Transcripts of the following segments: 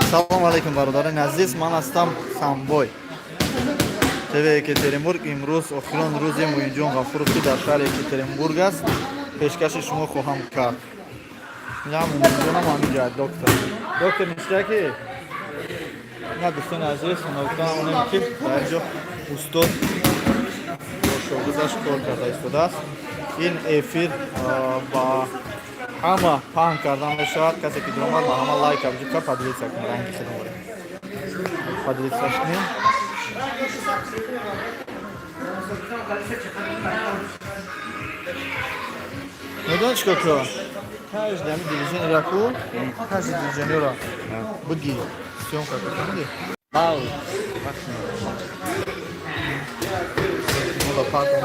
Салом алейкум, бародарони азиз. Ман ҳастам Самбой. ТВ Екатеринбург. Имрӯз охирон рӯзи Муинҷон Ғафуровӣ дар шаҳри Екатеринбург аст. Пешкаши шумо хоҳам кард. Миам Муинҷонам ҳамин ҷоя доктор. Доктор ништаки? На дӯстони азиз, навтам онем ки дар ин ҷо устод бо шогирдаш кор карда истодааст. Ин эфир ба ҳама паҳн кардан мешавад. Касе ки дуромад ба ҳама лайк абҷибка поделиться кунед. Ранги седа борем. Поделиться шунем. Медони чикор ку? Каждый ами движение раку, каждый движение ра быги. Съемка кунди. Ау. Надо пакать.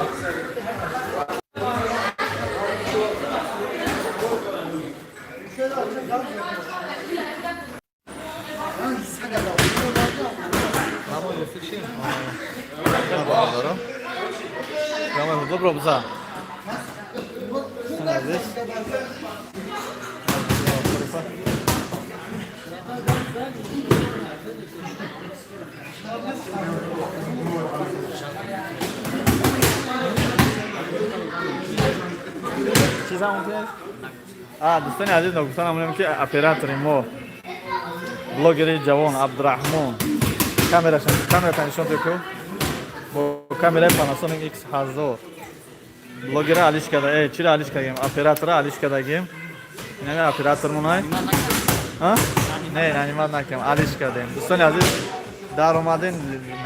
Добро бза. دوستان عزیز نگفتن همونیم که اپراتوری ما بلوگری جوان عبدالرحمن کامرا تنشون دیکو با کامرای پاناسونیک ایکس 1000 بلوگر علیش کرده چرا علیش کردیم اپراتور علیش کردیم نه اپراتور مونای ها نه نمیاد نکردیم علیش کردیم دوستان عزیز در اومدین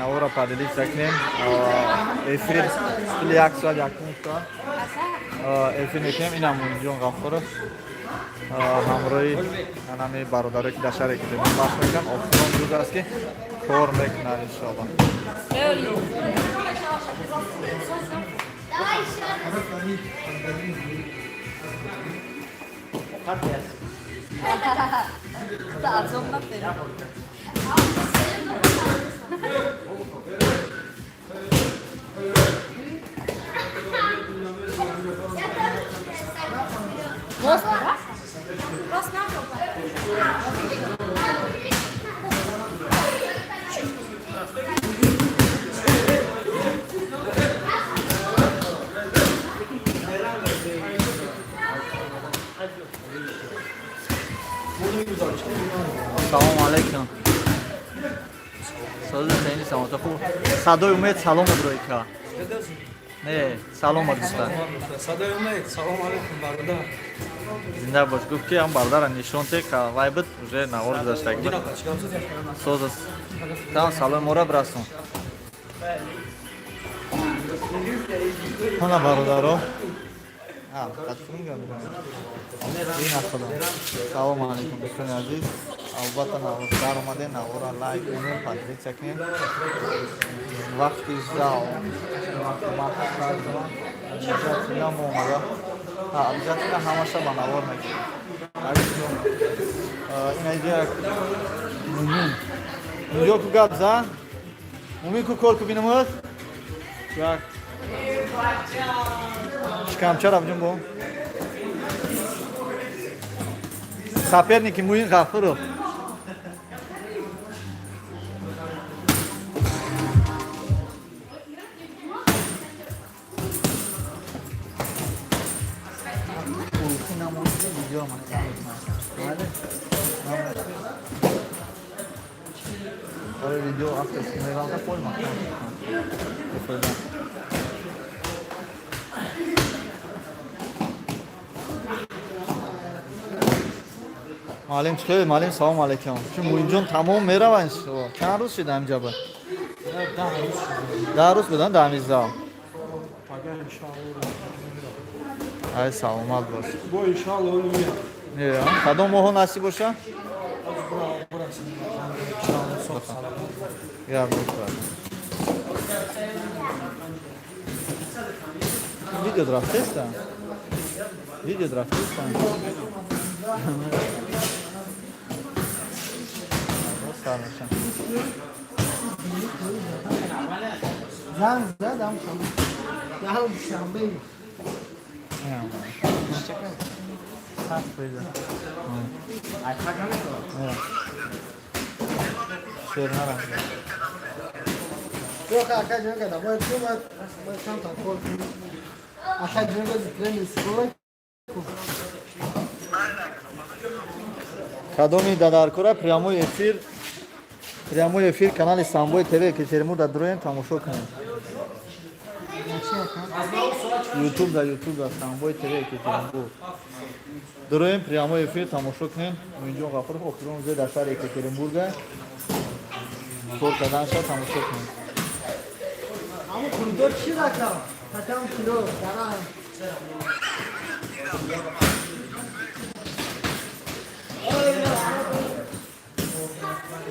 نورا پادلی سکنیم افرید یک سال افرید میکنیم این همونجون غفور همراهی انمی برادری که در شهر اکتیبون بخش میکنم آفران روز است که کار میکنن انشاءالله салом алейкум. Созда сени самота хуб. Садои умед салом оброика. Не, салом адиста. Садои умед салом алейкум бародар. Зинда бош. Гуфт ки ҳам бародара нишон те ка вай бит уже навор гузаштаг. Созда. Там салом мора брасон. Хона бародаро. Салом алейкум дӯстони азиз. Албатта навоздар омаде навора лайк кунед, поделиться кунед. Вақти зал обязательно омада. Обязательно ҳамаша ба навор мекунед. Ин айдия мумин. Инҷо ку гап за? Мумин ку кор ку бинамуд? Як. Шикамча рафҷун бо. Соперники Муин Ғафуров. Видео авторский наверное пойма. معلم چطوری؟ معلم سلام علیکم. چون موینجون تمام میروند شو. چند روز شده اینجا با؟ 10 روز بودن 10 ای سلامت باش. Бо иншалло он миёад. نه کدام ماه نصیب باشه؟ یا می‌کنه. ویدیو درافت است. ویدیو درافت است. Sarmışım. Zan zadam şam. Yahal şambey. Sat böyle. Ay takamıyor. Evet. شیرنرم Yok arkadaşlar kadar. Böyle şu var. Böyle çanta kol. Arkadaşlar böyle sıkılır. Кадоми Дадаркура прямой эфир канали Самбой ТВ Екатеринбург да дуроем тамошо кунед. YouTube да Самбой ТВ Екатеринбург. Дуроем прямой эфир тамошо кунед. Муинҷон Ғафуров охирон рӯзе дар шаҳри Екатеринбурга. Кор кардан шуд тамошо кунед. Ama koridor çi rakam. Rakam kilo. Dara.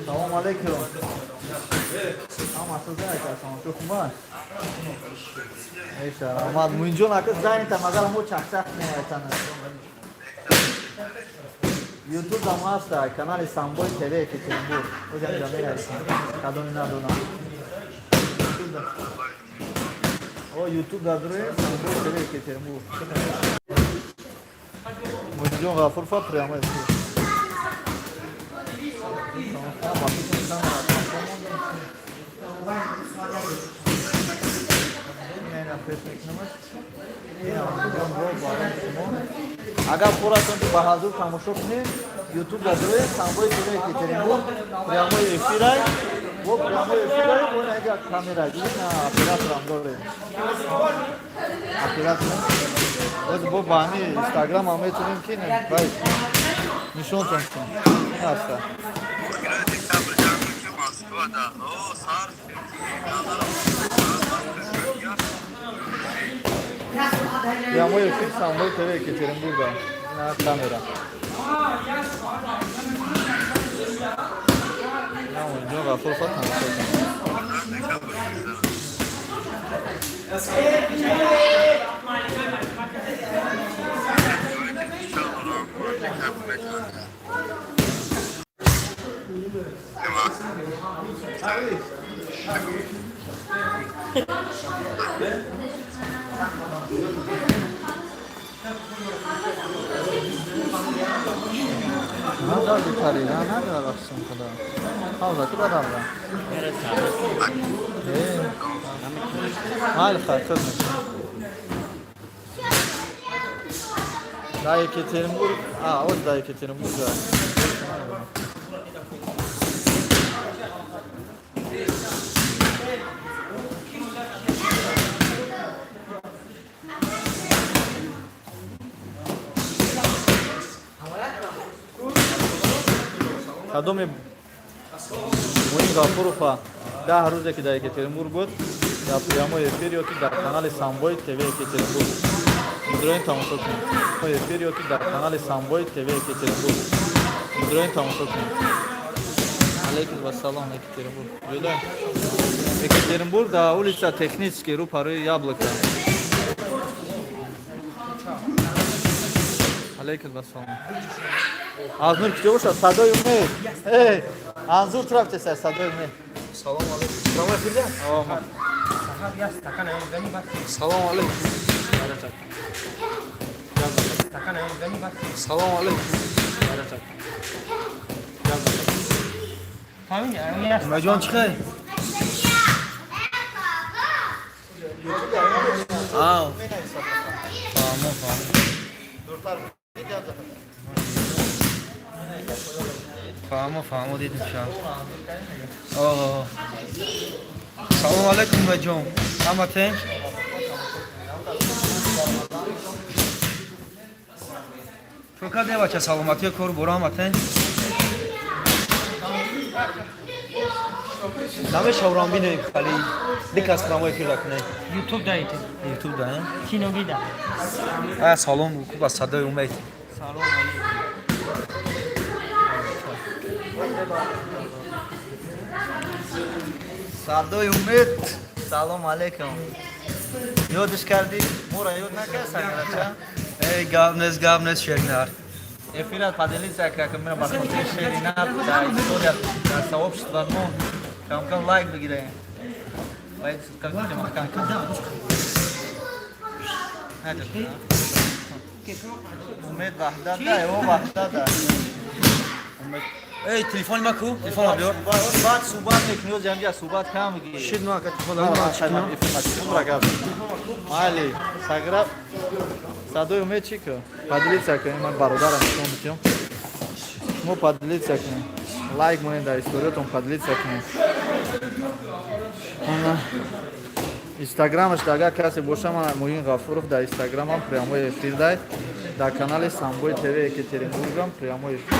Салом алейкум. Амасыз айкасан, шу хуман. Эйша, амад муинҷон акас зайнита, магар мо чақчақ меайтана. YouTube дам ҳаста, канали Самбой ТВ Екатеринбург. Оҷам ҷа меайсан, кадоми надонам. О, YouTube да дурои Самбой ТВ Екатеринбург. Муинҷон Ғафурова прямо эфир. Агар хӯратон ки ба ҳазур тамошо кунед YouTube дар дурои Самбой ТВ Екатеринбург прямой эфирай во прямой эфирай во нага камера гирина операторам дорем оператор оз бо ба ҳами Instagram ам метунем ки бай нишонтон кун аста прямой эфир Самбой ТВ Екатеринбурга на камера. Муинҷон Ғафуров Надо битари, надо рахсам худа. Ҳавза ки бадавра. Майли хайр, хизмат. Да Екатеринбург, вот да Екатеринбург. Кадоми Муин Ғафурова 10 рӯзе ки дар Екатеринбург буд дар прямой эфир ёки дар канали Самбой ТВ Екатеринбург мудроин тамошо кунед. Эфир ёки дар канали Самбой ТВ Екатеринбург мудроин тамошо кунед. Алейкум вассалом Екатеринбург. Ҷудо Екатеринбург дар улица Технический рӯ парои Яблоко. Алейкум вассалом. Азнур ки боша садои умед. Анзур трафтеса садои умед. Салом алейкум. Прямо эфирда? Салом алейкум. Салом алейкум. Маҷон чихай? Фаҳмо дидим шам. Салом алейкум баҷон. Ҳаматен? Фукад девача саломатия кору боро ҳаматен? Намешаврам бинем хали дикас прямо эфир дакунем. YouTube da iti. YouTube да, Kino gida. салом ба садои умед. Salom alaikum. Садои умед. Салом алейкум. Ёдиш кардӣ? Мора ёд накардсан гарача? Эй, гавнес шернар. Эфират поделиться, как мы посмотрели Шерина, да, история, да, сообщество, ну, кам лайк выиграем. Лайк, как будем, как Умед вахда, да, его вахда, да. Умед. ای تلفن ما کو تلفن ما بیار بعد صحبت میکنی و جمعی صحبت کم میگی شد ما که تلفن نه ما نه چیکار مالی ساگراب صدای اومد چی که پادلیتسا کنیم من برادرم شما میتونم شما پادلیتسا کنیم لایک مونید در استوریتون پادلیتسا کنیم اینستاگرامش اگر کسی باشه من موین غفورов در اینستاگرامم прямой эфир دای در کانال самбой тв екатеринбургам прямой эфир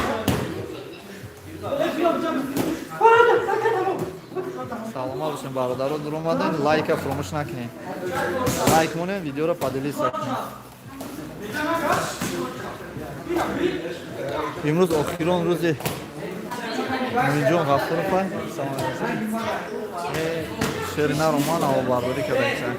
салома бошем бародаро дур омадем лайка фуромӯш накунем лайк монем видеоро поделиться кунем имрӯз охирон рӯзи муинҷон ғафуровай шерина роман авобардорӣ кардаисан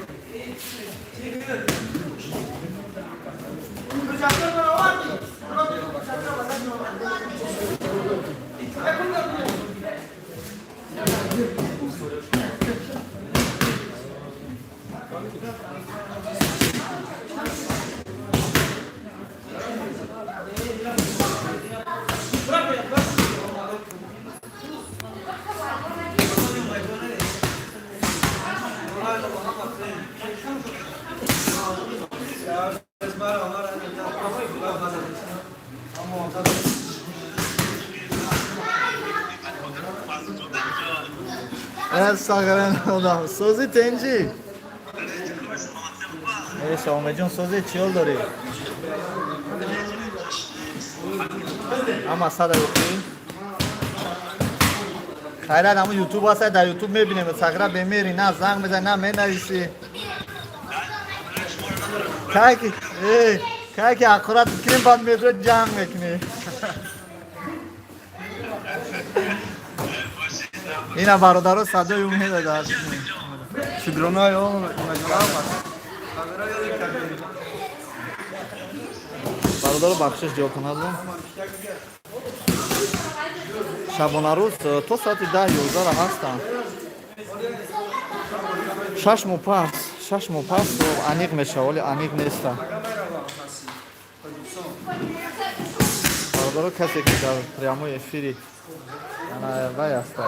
сагарен одам сози тенҷи шомеҷон сози чиёл дорӣ ама сада ёфтӣ хайрат ҳамн ютуб ҳаста дар ютуб мебинем сагра бемери на занг мезани на менависӣ кайки ақурат мекунем баъд метро ҷанг мекунӣ ина бародаро садои умеда дар шукронаи он бародаро бахшиш ҷокунадум шабонарӯз то соати 10-11 ҳастам 6 моҳ пас аниқ мешава вале аниқ неста бародаро касе ки дар прямой эфири вай аста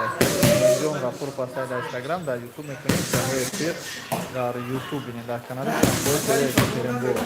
ҷон ғафуров аста дар инстаграм дар ютуб мекунем прямой эфир дар ютуб бинем дар канали самбой тв екатеринбург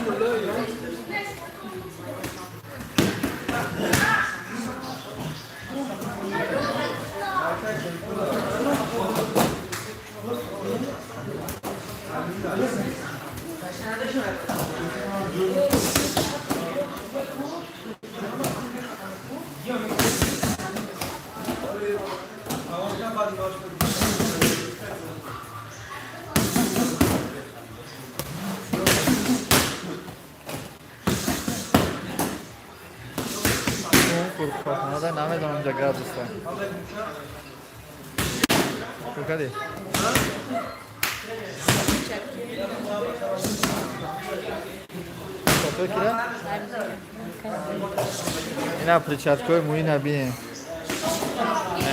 намедонам ҷа гардиста кукади кира ина причаткои муина бинем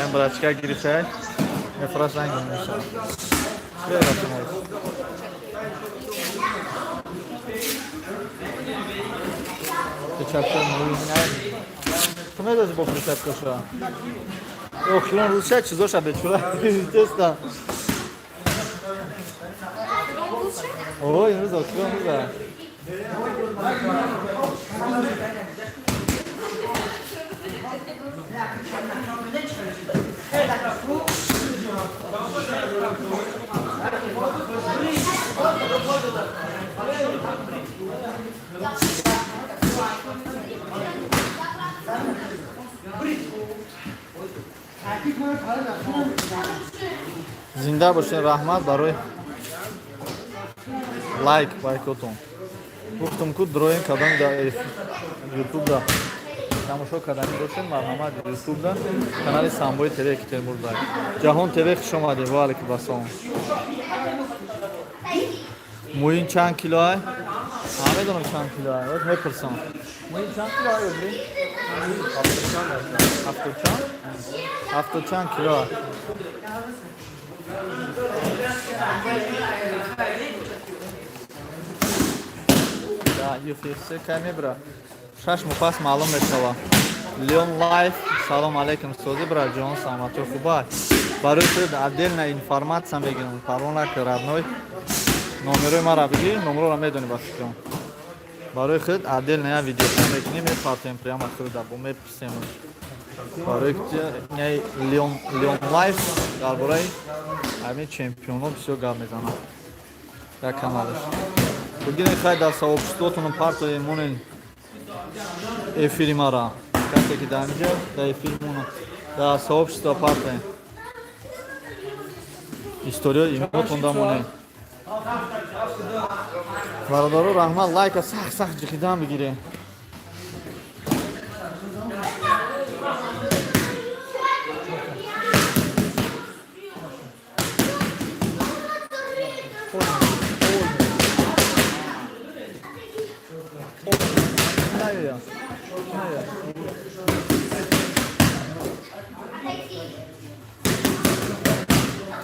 ам брачка гирифтай мефрашангин меша причаткои муина تو میدازی با پریشت کشا اخیران روز شد چیزا شد بچورا تستا اوه این روز اخیران روزه зинда бошед раҳмат барои лайкотон гуфтум ку дроин кардани дар ютубда тамошо кардани бошед марҳамат ютубда канали самбои тв екатеринбургда ҷаҳон тв хуш омадед ва алайкум ассалом муин чанд килоай намедонам чанд килоай мепурсам муин чанд килоай ёбли 70 чанд килоай UFC кай мебра 6 моҳ пас маълум мешава Leon Life. Салом алейкум сози браҷон, саломатӣ хуба. Барои худ отдельна информатсия мегирам. Паролак родной. Номерои маро биги, номероро медонӣ ба фикрам. Барои худ отдельна я видео мекунӣ, мепартем прямо худа, бо меписем. Барои Leon Life дар бораи ҳамин чемпионот бисёр гап мезанад. Як каналаш. Бигирен хай дар сообществотон партои монен эфири мара. Касе ки дар инҷа дар эфири мона дар сообщество партои историёи имотон дар монен. Бародаро раҳмат, лайка сах ҷиқидан бигирем.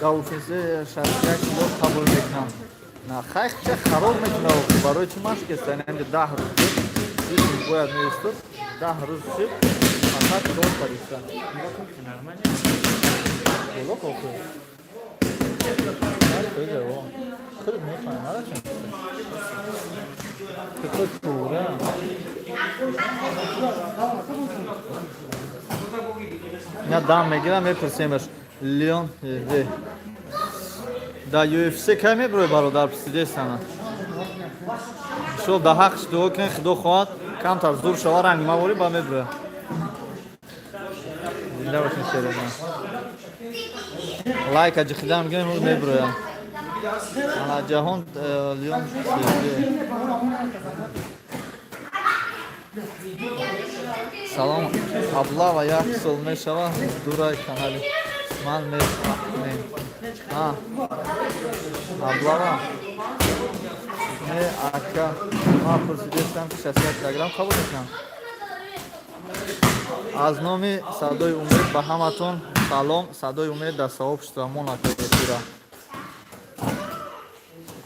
Гафизе 61 кило қабул мекунам. На хайхча хароб мекунам. Барои чӣ машқ кестан? Инде 10 рӯз иш бояд меистад. 10 рӯз шиб фақат кор париста. Боло кофе. Кофе во. Хӯд мефаҳмам, ара чӣ? Кофе пура. Я дам мегирам, мепурсемаш. Leon да UFC кай меброи бародар писидестана. Шо да ҳақш дуо кунед, худо хоҳад камтар зур шава ранги мавори ба меброя. Зинда бошин шерона. Лайка ҷиқидан мегирем меброя. Ана ҷаҳон Leon салом Аблава як сол мешава дурай канали ман мефаҳмем. Аблава не ака ма пурсидестам 60 килограмм қабул мекунам. аз номи садои умед ба ҳаматон салом. Садои умед дар сообщество монако эфира.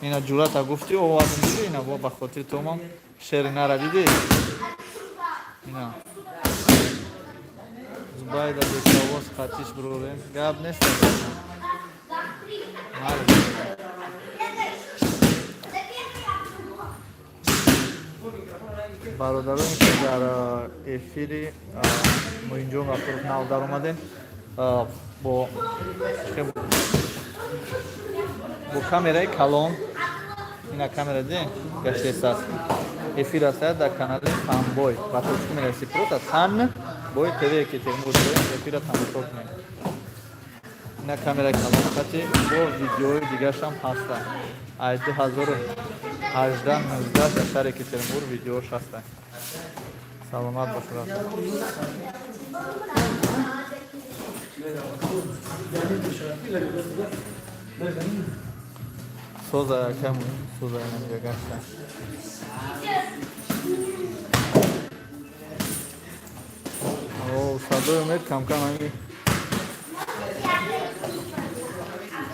Ина ҷуръата гуфти овоз миши ина бо ба хотири томам шери нара диди. Ина Зубайда бесовоз қатиш бурорем. Гап нест. бародароне ки дар эфири Муинҷон Ғафуров нав даромадем бо камераи калон, ина камера дидем гаштест эфир астад дар канали Фанбой ба точки мераси просто Фанбой ТВ Екатеринбург эфира тамошо кунем. Ина камераи калон хати бо видеои дигаршам ҳаста. Аз 2018-19 шаҳри Екатеринбург видеош ҳаста. Саломат бошед. Соза якам соза намига гашта. О, садои умед камкам ами.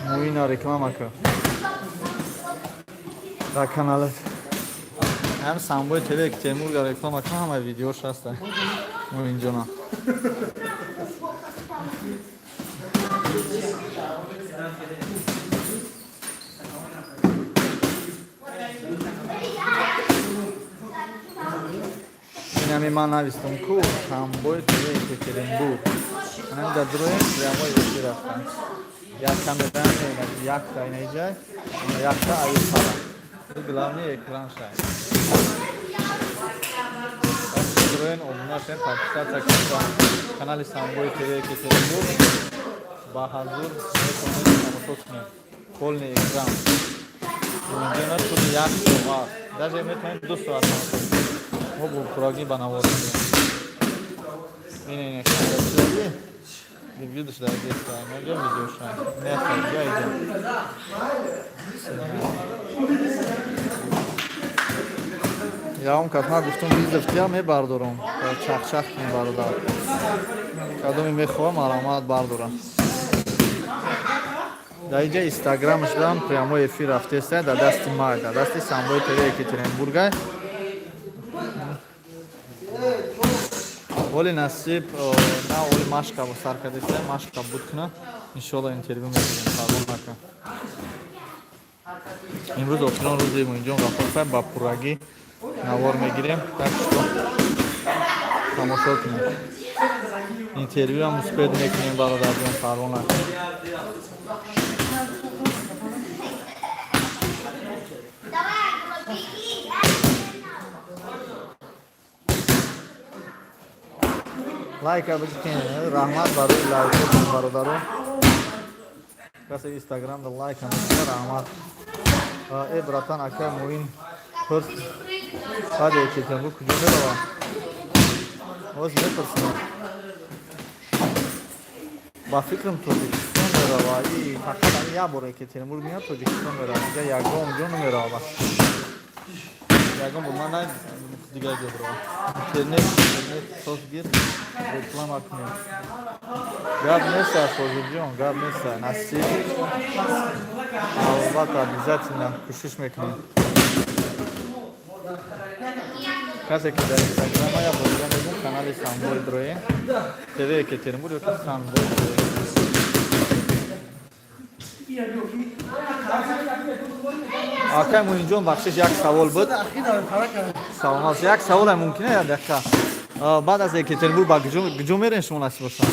Муина реклама ка. Дар каналат. Ҳам Самбой ТВ Екатеринбург реклама ка ҳама видеош ҳаста. Муинҷона. Инами ман навистам ку Самбой ТВ Екатеринбург. Анам дар дроем прямо эфир ҳастам. Як камера меонад, якта инаҷай, якта ависара. Главный экран шай. Дроен обунашен подписаться кунед канали Самбой ТВ Екатеринбург. Ба ҳазур метавонед тамошо кунед. Полный экран. Муинҷона шуди 1 соат. Даже метавонед 2 соат тамошо кунед. Мо бо кураги ба навоз кунем. Ин камера. Ты видишь, да, здесь найдем видео шаг. Место, я идем. Я вам как надо в том видео в тя мебардорам. Чах-чах не бардар. Кадоми мехоҳам аромат бардорам. Да иҷа Инстаграм шдам прямой эфир рафтеста да дасти май, да дасти Самбой ТВ Екатеринбург. ولی نصیب نه ولی مشق با سر کردیسته مشق بود کنه انشالله اینترویو میگیریم قبول نکن امروز اپنان روزی موینجان غفور با پورگی نوار میگیریم تکشتو تماشا کنیم اینترویو هم مثبت میکنیم برادر جان قبول نکن لایک بکنید رحمت برای لایک برادران کسی اینستاگرام دا لایک کنید رحمت ای براتان اکه موین پرس بعد یکی تنبو کجا میروا باز میپرسیم با فکرم توجیکستان میروا ای فقط یا برای که تنبو میاد توجیکستان میروا دیگه یکگاه اونجا نمیروا یکگاه با من نه دیگه جا بروا اینترنت سوز گیر reklam atmıyor. Gab neyse sözcüğüm, gab neyse nasip. Albat обязательно кушать мекни. Как это да, Instagram я буду на канале Самбой Дрои. ТВ Екатеринбург это Самбой Дрои. Акай муинҷон бахшиш як савол буд. Саломат, як савол мумкин я дақиқа. بعد از екатеринбург ба куҷо мерен шумо насиб бошад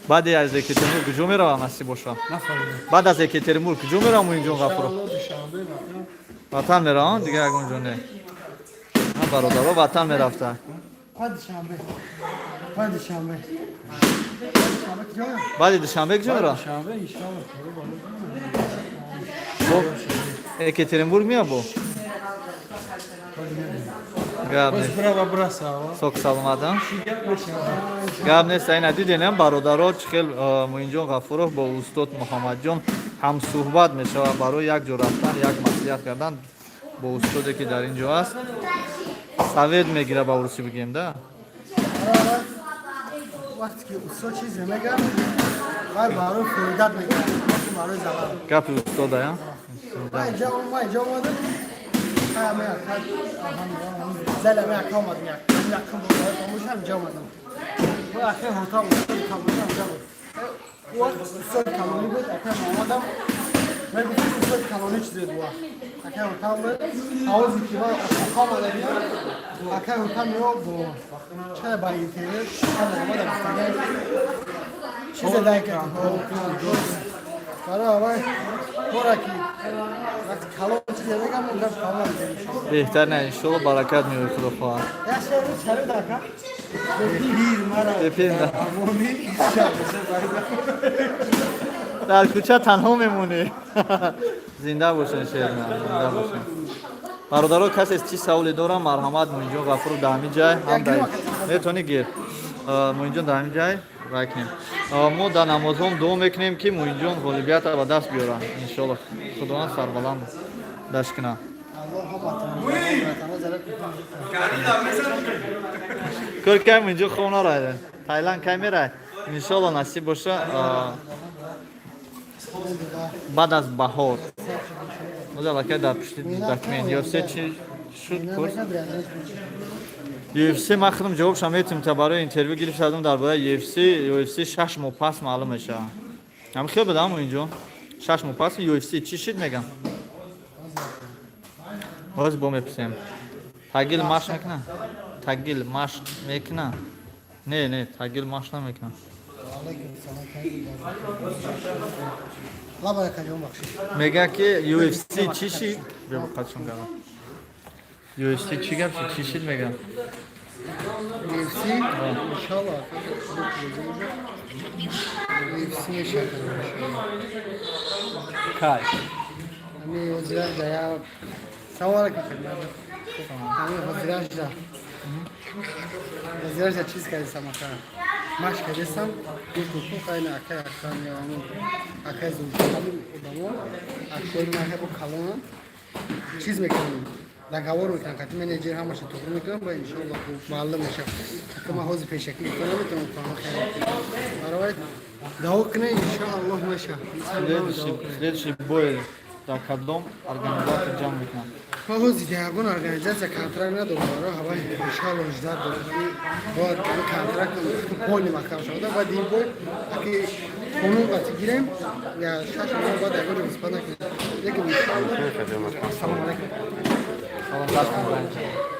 баъди аз екатеринбург куҷо меравам насиб бошад баъд аз екатеринбург куҷо меравам моинҷон ғафуров ватан меравам дигар ягон ҷо не бародаро ватан мерафта баъди душанбе куҷо меравам екатеринбург мия бо гап нест сок саломатам гап нест айна диденам бародаро чихел моинҷон ғафуров бо устод муҳаммадҷон ҳамсӯҳбат мешавад барои як ҷо рафтан як маслиҳат кардан бо устоде ки дар ин ҷо аст совет мегира ба урусӣ бигем да гапи устодая بهتر نه انشالله برکت میاره خدا خواهد در کوچه تنها میمونی زنده باشن شیرنا زنده باشن برادرها کسی از چی سوالی دارم مرحمت موینجون غفور در همین جای هم داریم میتونی گیر موینجون در همین جای رکنیم ما در نماز هم دعا میکنیم که موینجون غالبیت را به دست بیارن انشالله خداوند سربلند دست کنه کل موینجون خوب نرایده تایلند کی میره انشالله نصیب باشه بعد از بهار مزالکه در پشت دکمین یوفسی چی شد کورس UFC من خودم جوابش میتونم تا برای اینترویو گرفت شدم درباره UFC 6 ماه پس معلوم میشه هم خیلی بدم اینجا 6 ماه پس UFC چی شد میگم باز با میپسیم تاگیل ماش میکنه تاگیل ماش میکنه نه تاگیل ماش نمیکنه میگه که UFC چی شد بیا بخاطرم کنم UFC چی گفت چی شد میگم UFC inşallah UFC میشه کای همین وزیرش یا سوال که همین وزیرش چیز کردی سماکان ماش کردیسم یک کوکو خیلی اکای میامون اکای زوجی ادامو اکای میامون با کلون چیز میکنیم دعوار میکنم که منیجر همش تو میکنم با انشالله معلم میشه که ما حوض پیشکی میکنم میتونم خیلی برای دعوا کنه انشالله میشه следующий бой дар кадом организатор ҷамъ мекунад? ما ҳозир ягон организация контракт надорем барои ҳаваи бишкал ождар дорем бояд контракт поли маҳкам шуда баъд ин бой аки қонун қати гирем я 6 моҳ баъд ягон вазифа накунем лекин иншаллоҳ салом алейкум Салом алейкум.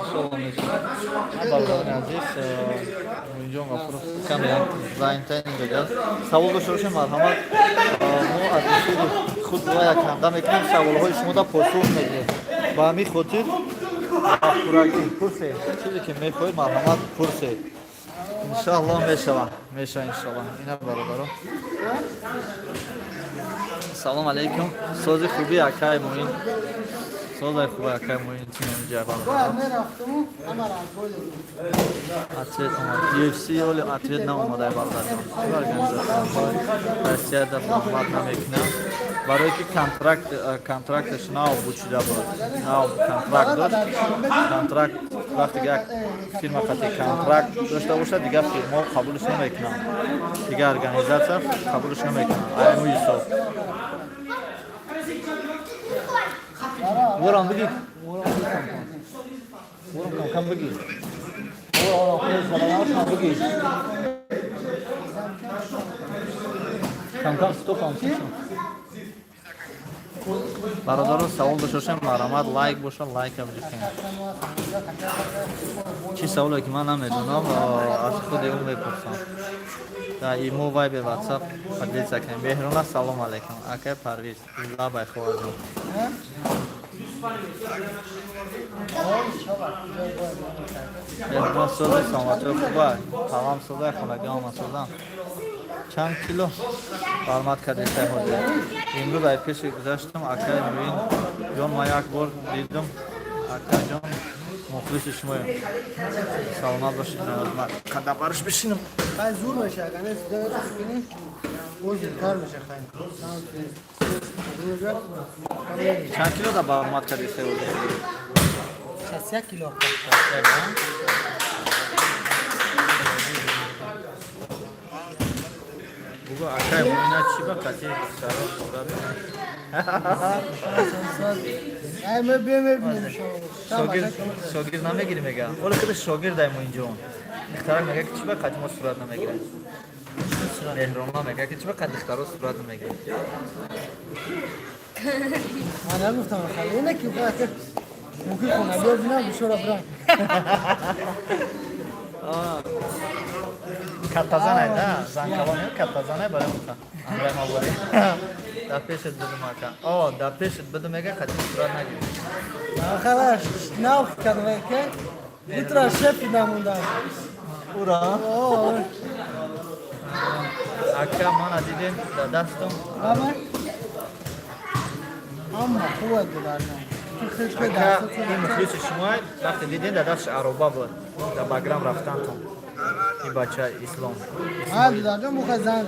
иншаллоҳ мешавад бародари азиз муинҷон ғафуров камеам заинтайни додааст савол дошта бошем марҳамат мо аз эфири худ вая канда мекунем саволҳои шумода посух медиҳем ба ҳамин хотир пурагӣ пурсе чизе ки мехоҳед марҳамат пурсе иншаллоҳ мешавад иншаллоҳ ина бародарон салом алейкум сози хуби акай муин созай хуби акай муин тимҷабан ответ омад UFC оли ответ наомадай бародарон организатсияҳои россияда фаҳмат намекунам барое ки контракташ нав буд шуда буд нав контракт дошт контракт вақте як фирма қати контракт дошта бошад дигар фирмо қабулш намекунам дигар организатсия қабулш намекунам айму ҳисоб Ворон бигӣ. Ворон кам бигӣ. Ворон бигӣ. Кам стопам. Бародарон савол дошта бошем марҳамат лайк боша лайкам бикунед. Чӣ саволе ки ман намедонам аз худе он мепурсам. Да имо вайбер ватсап поделиться кунем. Беҳрона салом алейкум. Акай Парвиз лабай хоҳаҷон. Беҳрона соли самачо хуба. Талам сода хонагиам масодан. Чанд кило бармат кадеса ҳозир. Имрӯз ай пеши гузаштам акай муин ҷон ма як бор дидам. Акай ҷон мухлиси шумоем. Саломат бошед. Қадам бараш бишинам. خیلی زور میشه اگه صدای تو ببینی باز کار میشه خیلی چند کیلو دا برآمد کردی سوال 61 کیلو بگو اکای موینا چی با کتی سارا صورت ای من ببینم شاگرد نمیگیری میگه ولی خود شاگرد ای موین جون اختراع میگه که چی با کتی ما صورت نمیگیره مهران میگه که چی با کتی اختراع صورت نمیگیره من نگفتم خیلی اینه که باید ممکن کنه بیا بینم بشورا برام کتازانه ده زنکوانی کتازانه برای مطا امرای ما بودی در پیشت بدو مکن در پیشت بدو میگه کتی صورت نگیره خلاص ناو کنه که بیترا شفی نموندن اورا اکا من دیدیم در دستم اما خوبه دارم اکا این مخلص شما وقتی دیدین در دستش عروبا بود در بگرام رفتن تو این بچه اسلام دادم موقع زن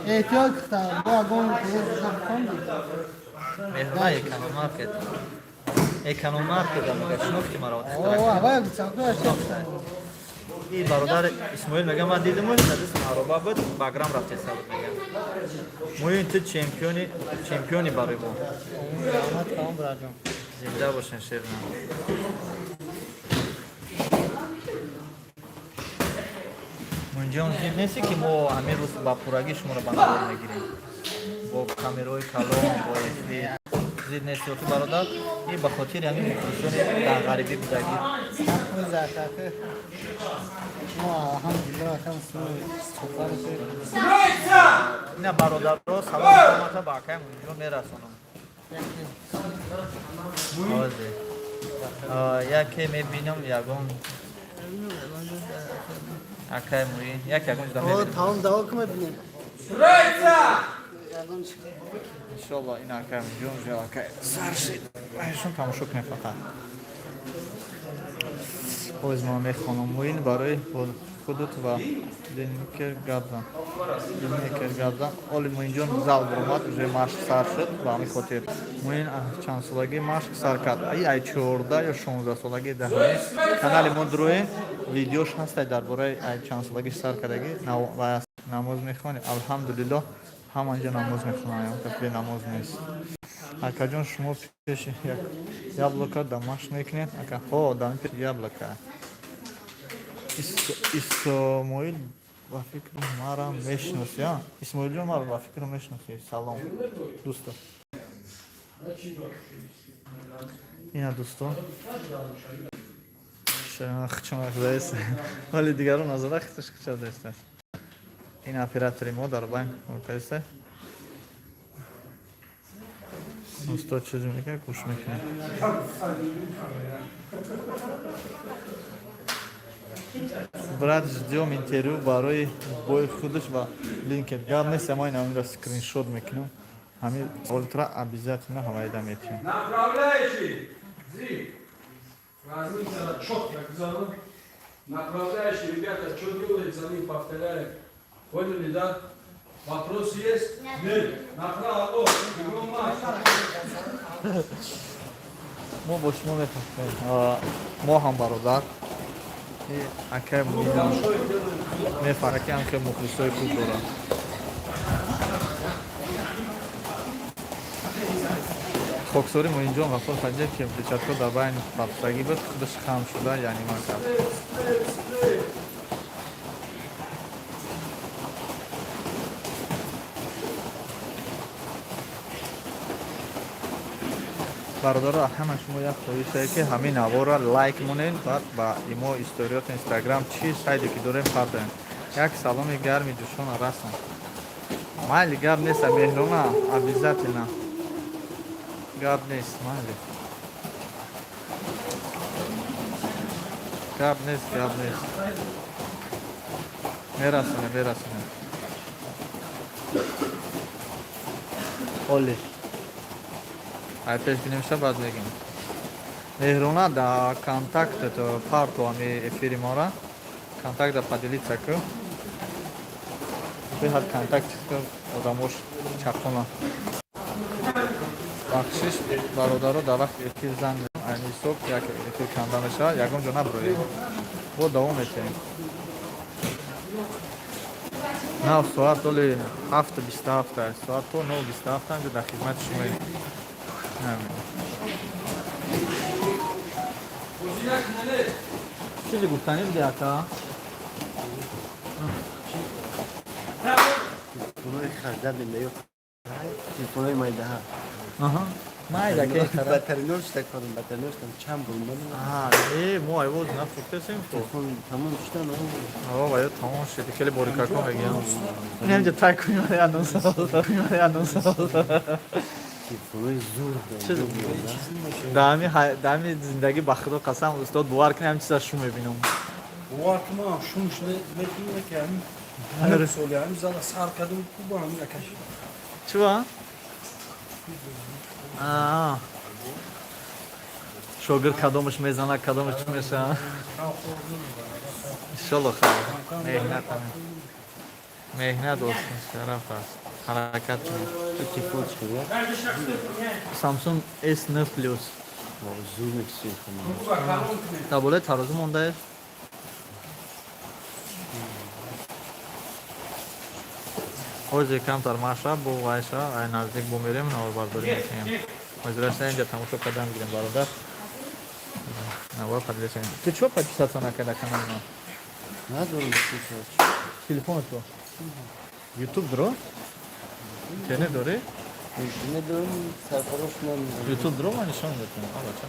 احتیاج کردم با اگون مهرمه اکنون مارکت اکنون مارکت هم میگه شنوفتی مرا این برادر اسماعیل میگه من دیدم اون ندستم عروبا بود بگرام رفته سال میگه موین تو چمپیونی برای ما زنده باشن شیرنا موینجا اون زید نیستی که ما همین روز با پورگی شما رو بندار میگیریم با کامیروی کلام با افیر زید نیستی وقتی برادر این بخاطر همین مکروسیون در غریبی بودگی اینا برادر رو سلام سلامت با اکای موینجا میرسونم یکی میبینم یکم اکای موین یکم جدا میبینم تمام دوا که میبینیم انشالله این اکای موینجا اکای سرشید ایشون تماشا کنه فقط باز ما میخوانم موین برای خودت و دینیکر گردن اولی موین جان زال برامد уже مشق سر شد و همین خاطر موین چند سالگی مشق سر کرد ای 14 یا 16 سالگی دهمی کانال ما دروی ویدیوش هست درباره ای چند سالگی سر کردگی و نماز میخوانی الحمدلله ҳаманҷо намоз мехонам, кафе намоз нест. Акаҷон шумо пеши як яблока дамашқ мекунед. Ака ҳо дами пеши яблока. Исмоил ба фикр мара мешиносӣ, а? Исмоилҷон маро ба фикр мешиносӣ. Салом. Дӯсто. Ина дӯстон. Шахчонак заест. Вали дигарон назара хиташ кича заест. Ин оператори мо дар банк мукайса. Устод чиз мекунад, гӯш мекунад. Брат ждём интервью барои бои худаш ва линкед. Гап нест, ама ин ҳаминро скриншот мекунам. Ҳамин саволтра обязательно ҳавайда метавонем. Направляющий, ребята, что делает, за ним повторяем. Поняли, да? Вопрос есть? Нет. Направо, мо бо шумо мефаҳмем. Мо ҳам бародар. Акай мефаҳмем, ки ҳам хеле мухлисои хуб дорад. خاکساری موینجان غفار خجه که بچت‌ها در بین پختگی بود خودش خم شده یعنی من کرد. برادرها همه شما یک خواهشه که همین نوار را لایک مونین بعد با ایمو استوریات اینستاگرام چی سایدی که داریم پردین یک سلام گرمی جوشان رسن مایلی گرم نیست مهرونه عبیزتی نه گرم نیست مایلی گرم نیست میرسونه اولی ай пеш бинемиша баъд мегем меҳрона да контактато парту ами эфири мора контакта поделиться ку беҳад контакти одамош чақона бахшиш бародаро дар вақти эфир зан айни ҳисоб як эфир канда мешавад ягон ҷо наброем бо давом метавем 9 соат доли 7:27 соат то 9:27 ҷо дар хидмати шумоем چیزی گفتنی بودی اتا؟ تلفن‌های خرده بنده تلفن‌های مایده ها مایده که خرده بطرینوش تکارم بطرینوش تم چند بولمن ای مو ایوز نفکته سیم تو تلفن تمام شدن آقا باید تمام شدی کلی بوریکا کن بگیم این همجا تای کنیم ولی انونس تلفن‌های زور دامی زندگی با خدا قسم استاد باور کنی همین چیزا شما میبینم باور کنم شون شده میتونم که همین سولی همین زال سر کدوم خوبه همین اکش چوا؟ شوگر کدامش میزنه کدامش چی میشه انشالله خیر مهنت olsun şeref olsun hareket تو تلفن چیه؟ Samsung S9 Plus زور میکشی کنم tablet tarozu monda Hoz yekam tar masha bu vaysa ay nazdik bu merim na bardori mekim mazrasa inja tamasho qadam girim barodar na padlesa tu чё подписаться на канал ندارم телефон то YouTube дро интернет доре ندارم سرفراش نمیدونم YouTube дро ма нишон додам бача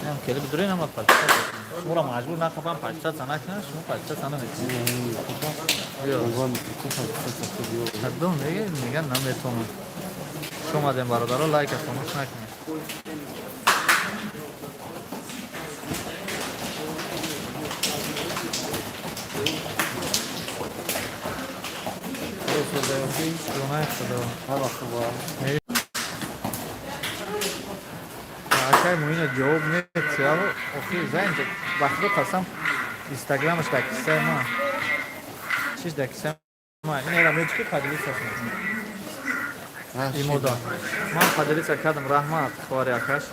ям кели дро нама подписаться шумо маҷбур накунам подписаться накунам шумо подписаться намекунед عنوان تلفن ҳаддом меган наметавонам шумадем бародаро лайка фомӯш накунед акай муина ҷавоб метиав охир занҷа бахро қасам инстаграмаш дакиса ма чиз дакиса ма инера мечки падилиса имода ман падилиса кардам раҳмат хори акаш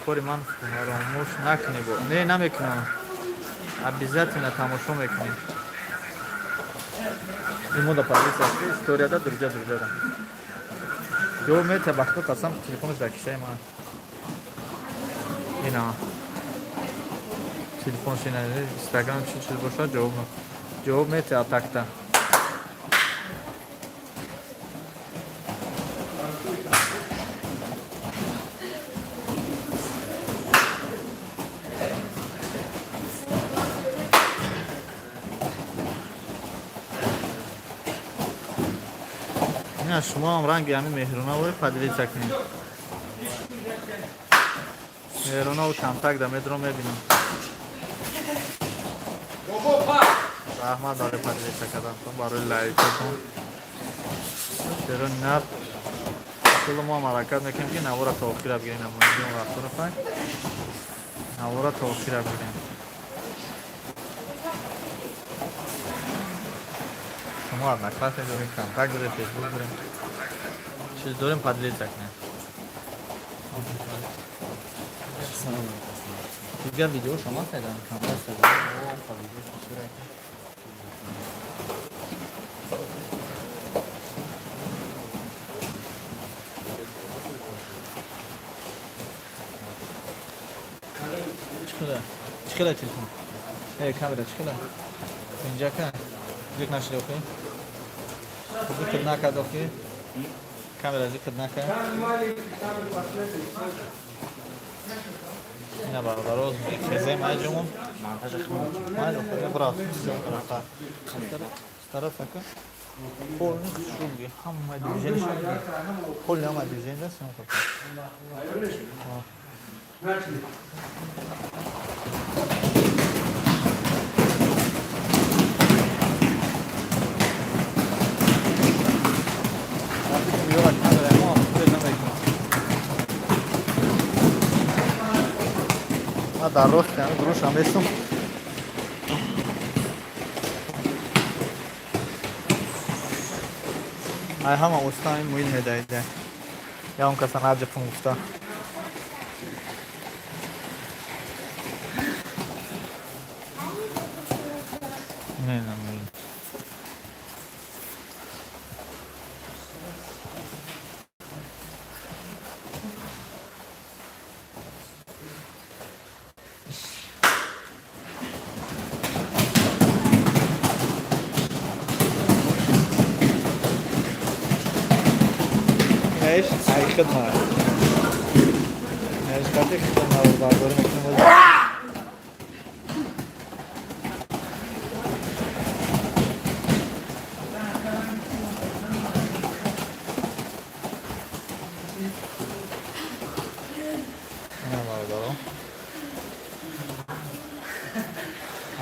кори ман фаромӯш накунӣ бо не намекунам обязательно тамошо мекунем Ему да подвесил, история да, друзья. Yo me tabakto qasam telefonuz da kishayman. Ina. Telefon shinaydi, Instagram chiz bo'lsa javob me atakda. شما هم رنگ همین مهرونا و پدوی چکنیم مهرونا و چمتک در مدرو میبینیم زحمت داره پدوی چکدم برای لایک کن چرا نب کل ما هم حرکت میکنیم که نوارا تاخیر بگیریم نمونیم رفتار فک نوارا تاخیر بگیریم شما از نکلاس داریم کمتک داریم فیسبوک داریم چیز داریم پدوی چکنیم دیگر ویدیو شما سیدم کاملا سیدم چکله تلفون کاملا چکله اینجا که ذکر نشده اوکی ذکر نکرد اوکی کاملا ذکر نکرد نه برادر خزه ماجمون ماجم خیلی برات طرف که پول شوگی هم دیوژن شوگی پول هم دیوژن دست در روز کنم گروش هم بیستم ای همه استا این مویل میدهیده یا اون کسان عجب هم استا نه مویل ايش هاي خدمة ايش بعطيك خدمة وبعدين نكمل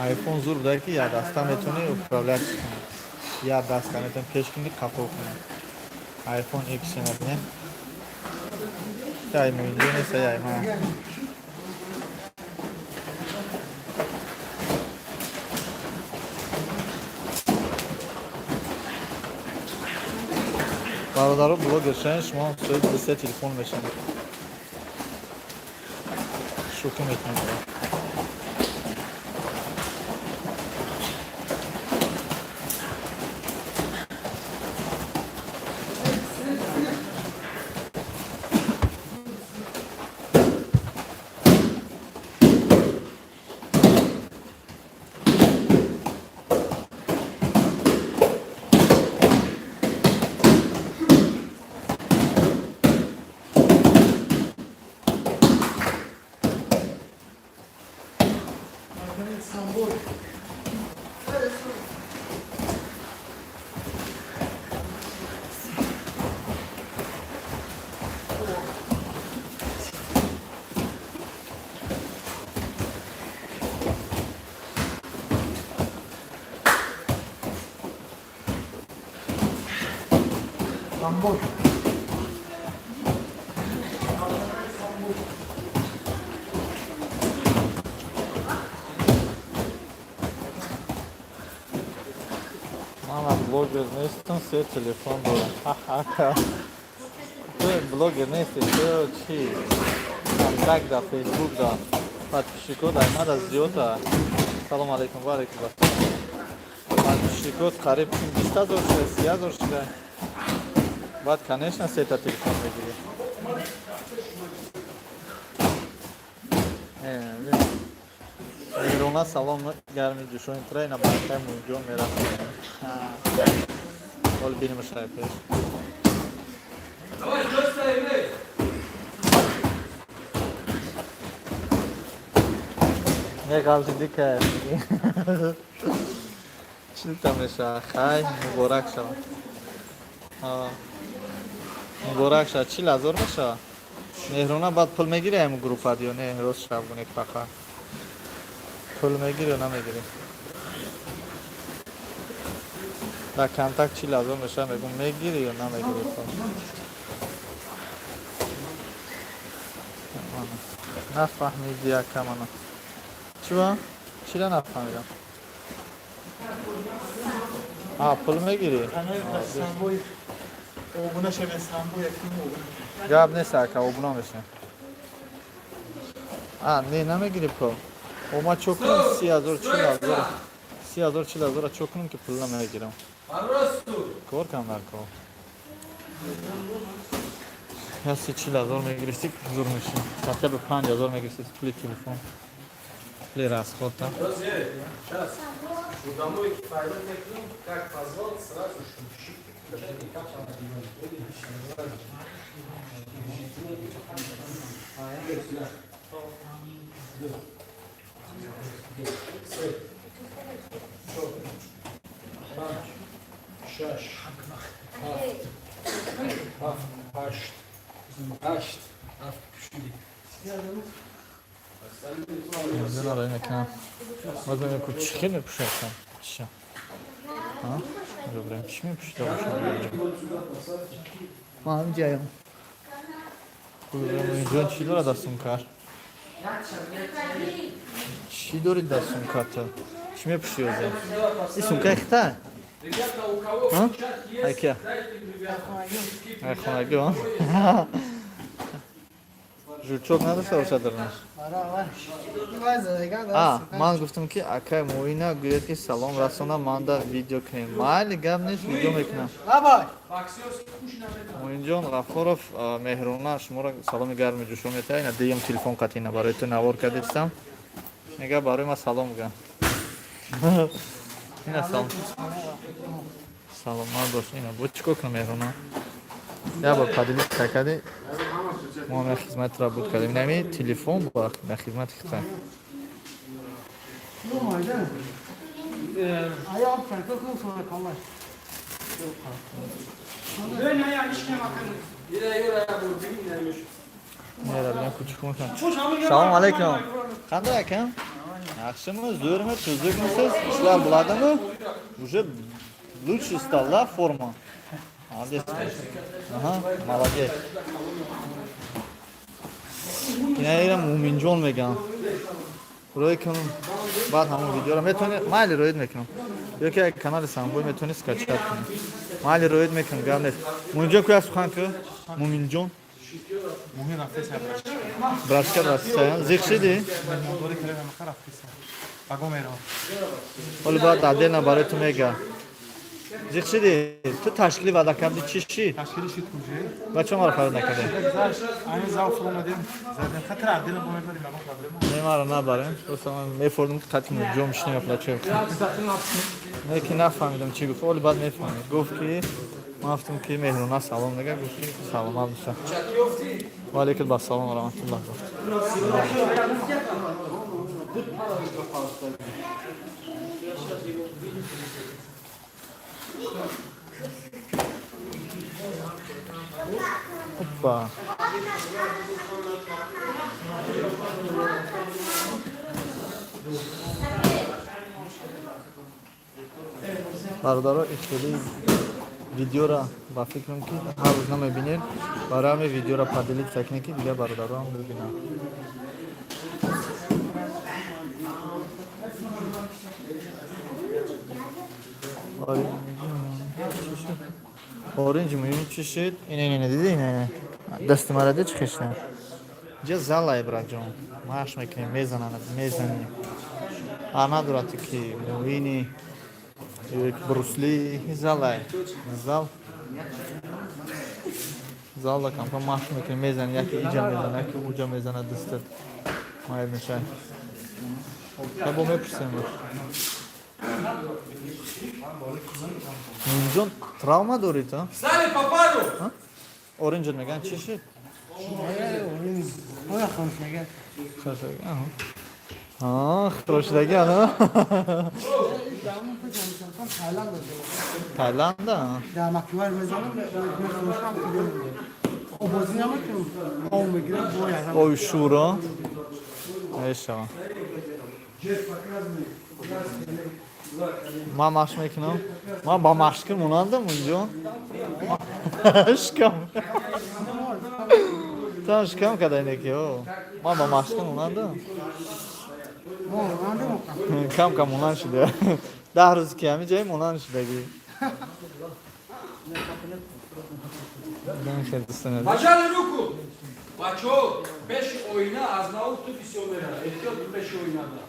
آیفون زور داره که یاد دستا میتونه اپرابلت کنه یاد دستا میتونه پیش کنی کپو کنه آیفون ایکس نبینه یای مویدی نیست یای ما برادرها بلاگر شدن شما سوید بسیار تلفن بشن شوکه میتونه Блогер نیستم سه تلفن دارم تو بلوگر نیستی تو چی کانتکت دا فیسبوک دا подписчиков да надо زیاد سلام علیکم و علیکم Шикот қариб 20,000 шуда, 30,000 шуда. Баъд, конечно, сета телефон мегирӣ. Меҳрона салом гарми ҷӯшони трейна барқай мунҷон мерафтем. Ҳол биним шай пеш. Давай, достай, эй! Меғалти дикай. Чилта меша, хай, муборак шава. Муборак шава, 40,000 мешава. Меҳрона баъд пул мегирӣ ҳамин группад ё не? Рост шабгунек фақат. Пул мегирӣ ё намегирӣ? Дар контакт 40,000 мешава, мегум мегирӣ ё намегирӣ пул? Нафаҳмиди якам ана. Чӣ ба? Чира нафаҳмидам. Пул мегирӣ? Гап нест ака, обуна мешавем. Не, намегирӣ пул. Ма чо кунем 30,000, 40,000. 30,000, 40,000 чо кунем ки пул намегирам. Кор кам дар кор. Яси 40,000 мегиристи зур мешавем. Хотя бы 5,000 мегиристи пули телефон. Пули расхода. Сейчас. Домой пойду, как позвал, сразу шутщик. Знаю, некам. Возьмем якую чихи мепушаем. Чё? Добре, чё мепушаем? Мам, ҷаём. Ҷон чӣ дорад дар сумкар? Чӣ дорид дар сумката? Чӣ мепушӣ ӯза? Ин сумкаи хита? Ребята, у кого сейчас есть, Айкия? дайте, ребята. Айхонаги он? Журчок надошта бошад дар наш? Ман гуфтам ки акай муина гӯяд ки салом расона манда видео кунем. Майли гап нест, видео мекунам. Муинҷон Ғафуров, Меҳрона шуморо саломи гарми ҷӯшон метаҳад. Ина диюм телефон қатина барои ту навор кардистам. Мега барои ма салом га. Ина салом. Саломат бош. Ина бо чӣ кор кунам Меҳрона? Я бор падилӣ такади. Мо ҳамин хизматро буд кардем. Инами телефон ба хизмати хита. Салом алейкум. Қандай акам? Yaxshimi? Zo'rmi? Tuzukmisiz? Ishlar bo'ladimi? Уже лучше стал, да, форма? Молодец. Ага, молодец. Ина Муминҷон мегам. Роҳи кунам. Баъд ҳамон видеоро метавонӣ майли роҳид мекунам. Ёки як канали Самбой метавонӣ скачат кунӣ. Майли роҳид мекунам, гап нест. Муминҷон кӯя сухан ку? Муминҷон. Брашка растая. Зих шиди? Ҳоли баъд отдельно барои ту мега. Зих шиди? Ту ташкили ваъда карди чӣ шид? Ва чӣ маро харид накардем? Маро набарем. Ман мефордам ки қатъи ҷо мешинем аплачо. Лекин нафаҳмидам чӣ гуфт. Ҳоли баъд мефаҳмид. Гуфт ки ман гуфтам ки Меҳрона салом мега. Гуфт ки саломат боша. Ва алейкум ассалом ва раҳматуллоҳ. Опа. Бародаро ихтили видеоро ба фикрам ки ҳар рӯз намебинед. Барои ҳамин видеоро падилид фикр ки дига бародаро ҳам бибинанд. Оринҷ муюни чӣ шид? Ина диди ина. Дасти мара ди чӣ хишна? Ҷа залай браҷон. Маш мекунем, мезанем. Надурад ки муини یک بروسلی زالای زال زال کم کم ماش میکنه میزنه یکی اینجا میزنه یکی اونجا میزنه دستت مایل میشه تا با میپرسیم اینجا تراوما داری تو؟ Stani, papadu! اورنج میگن چی شد؟ Oya konuşmaya. خروشدگی ها؟ Devamlı konuşacağım. Tam Tayland'da. تایلند Daha makbular mezarım ve konuşmam biliyorum. O bozun ama ki o migre bu ya. اوی شورا ایشا ما ماش میکنم ما با ماشکر موناندم اونجا اشکم تا اشکم کده اینه که ما با ماشکر موناندم O anladın mı? کم کم مونان شده 10 روز که همین جای مونان شدگی خیلی دوست ندارم Bacani ruku! Bačo, 5 oyna, a znao tu pisiomera. Etio tu 5 oyna da.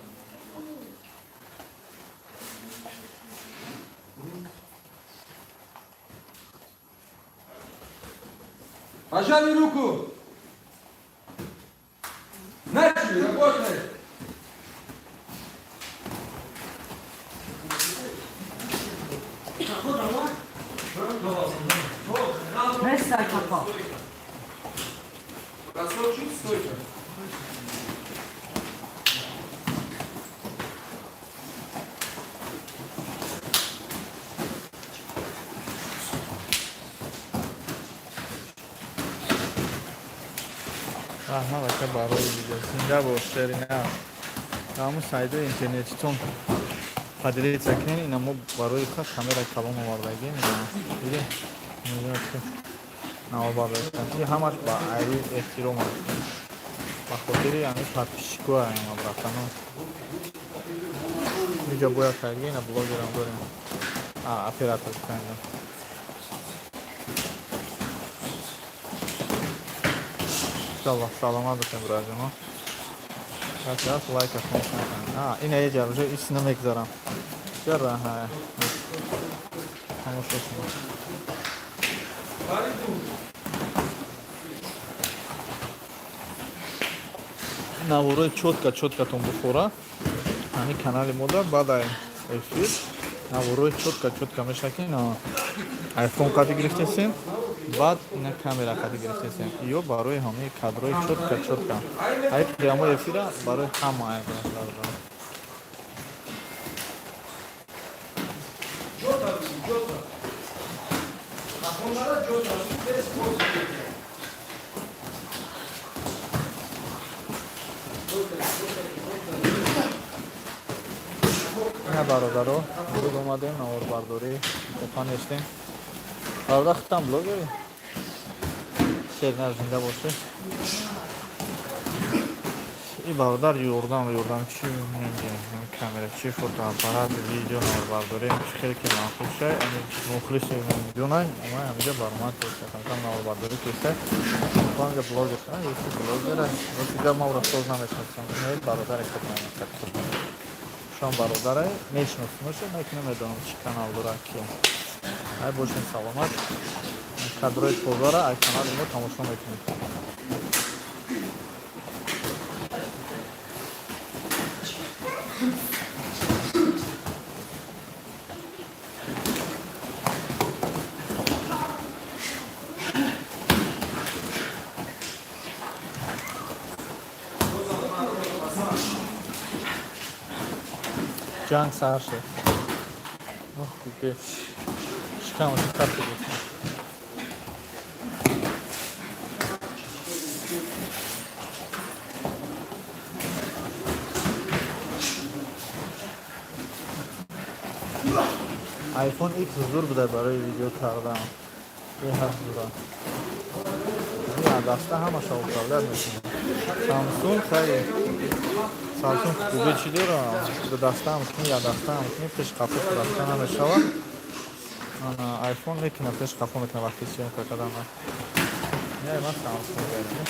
Bacani ruku! Neću, ne počne! Mesaj kapat. Rasočuk, stojka. Aha bakın baro izleyeceğiz. Şimdi bu işleri ne? Ama sayede internetçiton padire çekin inanma baroyu kaç kamera kalın var da değil mi? Biri ne yaptı? Ne oldu böyle? Bir hamaç ba ayrı ehtiram var. Bak oteli yani tartışık var yani bırakalım. Nice boya sergi yine blogger'ım böyle. Operatör kendim. İnşallah sağlamadır Emrah'cığım ha. Biraz like atmayı unutmayın. Yine iyi gelir. İçine mekzaram. Gör ha. Hoş olsun. Наворои чётка тон бухора. Ҳамин канали мо дар баъд эфир наворои чётка меша ки айфон қади гирифтесем баъд ина камера қади гирифтесем ё барои ҳамаи кадрои чётка ай прямо эфира барои ҳама бародаро буруд омадем наворбардорӣ доқан ҳестем бародар хитам блогери шернар зинда боше и бародар ёрдамчи камера чи фотоаппарат видео наворбардорӣ хеле ки манхушай мухлиси дунай ама ҳамиҷа баромад кам наворбардорӣ кеса фанга блогер еки блогера росида мавра соз намешнасам бародаре хитманакад шон бародаре мешносмаша мек намедонам чӣ канал дора ки ай бошем саломат кадрои тозара ай канали мо тамошо мекунед ҷанг сар шуд шикамаши карта гуфтам айфон X зур буда барои видео кардан ҳаст зура даста ҳамаша управлят мекунад Samsung хеле Samsung хубе чӣ дора ду даста ҳамкунӣ як даста ҳамкунӣ пеш қафо даста намешавад айфон мекуна пеш қафо мекуна вақти сёмка кардан ман Samsung гардидам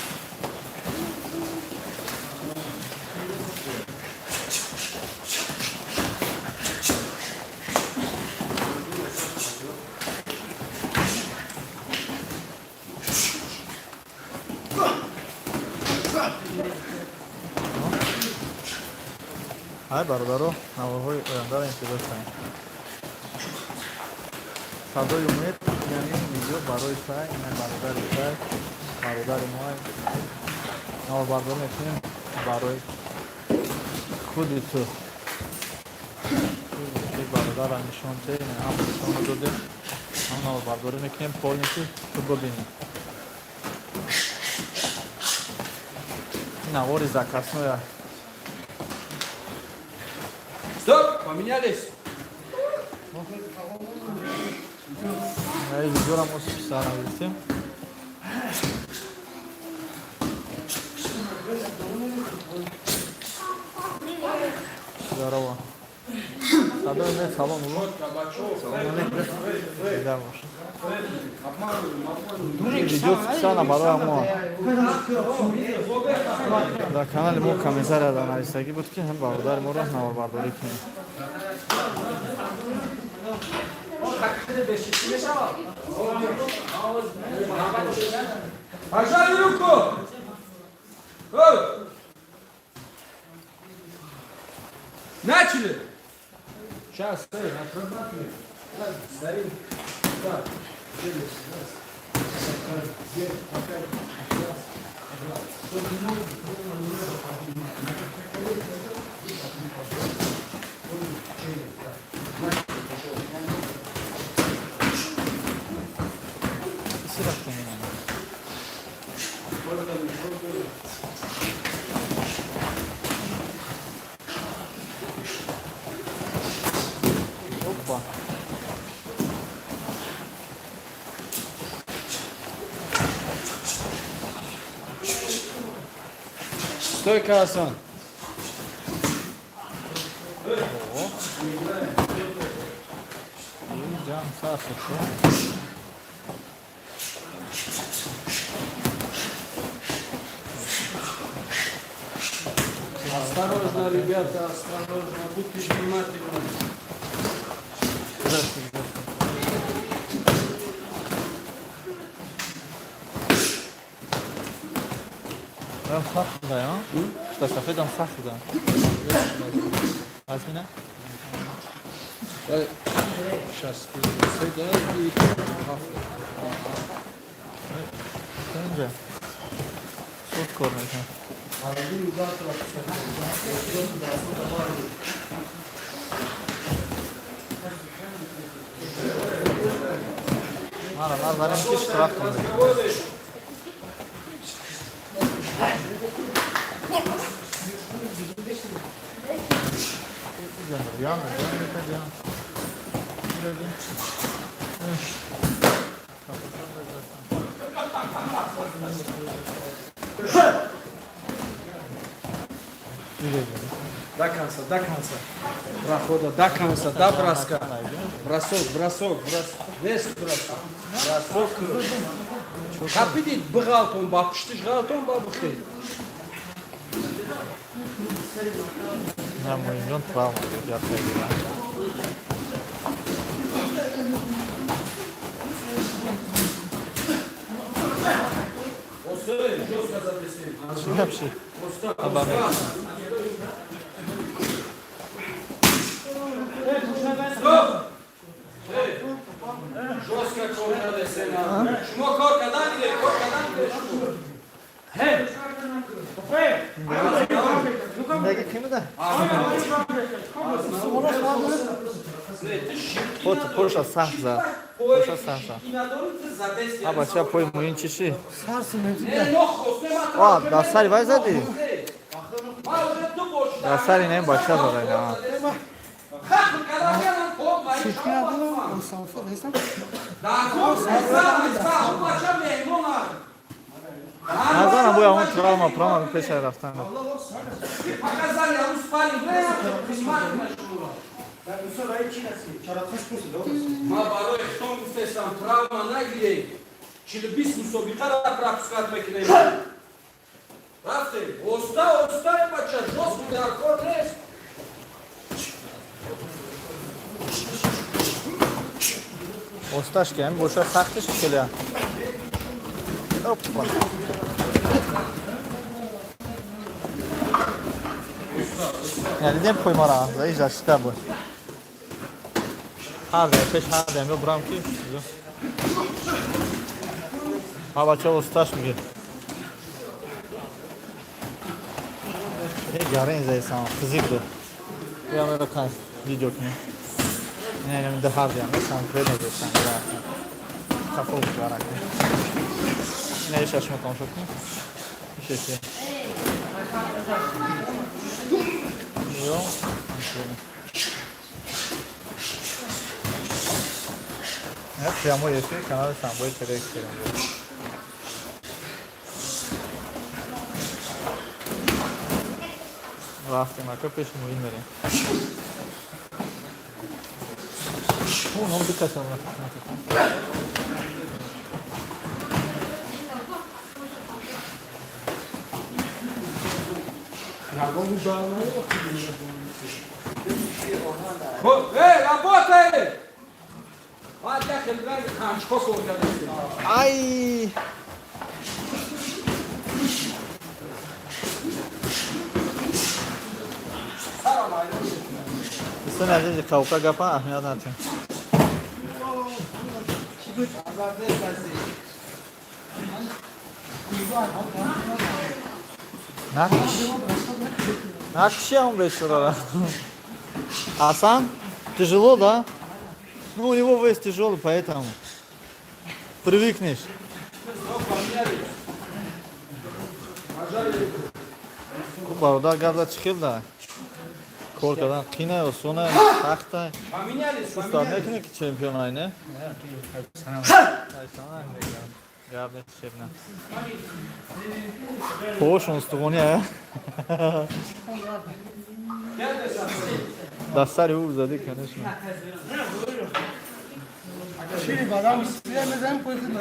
ҳай бародаро ҳавоҳои ояндаро интизор кунем. Садои умед яъни видео барои сай ина бародари сай бародари мой навбардор мекунем барои худи ту бародарро нишон дем ҳам нишону додем ҳам навбардорӣ мекунем полники ту бибинем. Навори закасноя. Стоп, поменялись. Ай видеоро мо сара вистем. Здорово. Садой нет, салон уло. Салон нет, да, может. Видео специально барои мо. Дар канали мо комментария дар навистагӣ буд ки ҳам бародари моро навбардорӣ кунем. Пожали руку. Ой. Начали. Сейчас, стой, отрабатывай. Стоим. Так. Опа. Стойка, Асан. Can sağ sıkı. Осторожно, ребята, осторожно, будьте внимательны. Ben saf da ya. İşte safedan saf da. Azmine? Сейчас сюда и Önce. Sos kornayken. Mara, varım ki штраф konuyor. Yan. до конца. Прохода до конца, до броска. Бросок. Вес бросок. Бросок. Капидит бғалтон бапышты, жғалтон бапышты. Я мой миллион травм, я проиграл. Жестко записывай. Вообще. Обамер. Жестко корка десена. Шумо коркадан гидеш. Hey! Daqui kimi da? Poxa sarza. Aba čia poi muin čiši. O, dasari vai zadi. Dasari nem başa zoray na. Çirkin adını o sanfa desem. Nazana bu ya on travma peşe raftan. Показали, а мы спали Наоборот, кто мы сам травма на грей. Чилбис мусобикара пропускать мекнем. Рафте, остай бача, жестко да корнес. Ostaş gelin, boşa saktış şöyle. Hoppa. یعنی دیم پای ما را زایی جاشته بود هر دیم پیش هر دیم رو برام کی ها بچه ها استاش میگه یه گره این زایی سام فیزیک دو بیا میره کنی ویدیو کنی نه نمیده هر دیم سام کرد نگیستن کافو بگاره کنی نه یه ششم کن شد کنی این شکلی Yo, siamo sul canale Samboy Terek. Rastım arka peşim oyun vereyim. Ne oldu kaçalım? Эй, работай! Вот я хилган ханчко соргаdım. Ay! Sen azıcık kavga gapa ahmiyat atın. Накши он вечера. Асан? Тяжело, да? Ну, у него вес тяжелый, поэтому привыкнешь. Бародар газа чихил да. Кор кардан қина осона сахта. Устав мекуне ки чемпион ай не? Габне шебна. Хош он стугони а? Дастари ӯ зади конечно. Şiri badam isteyemeden koydum.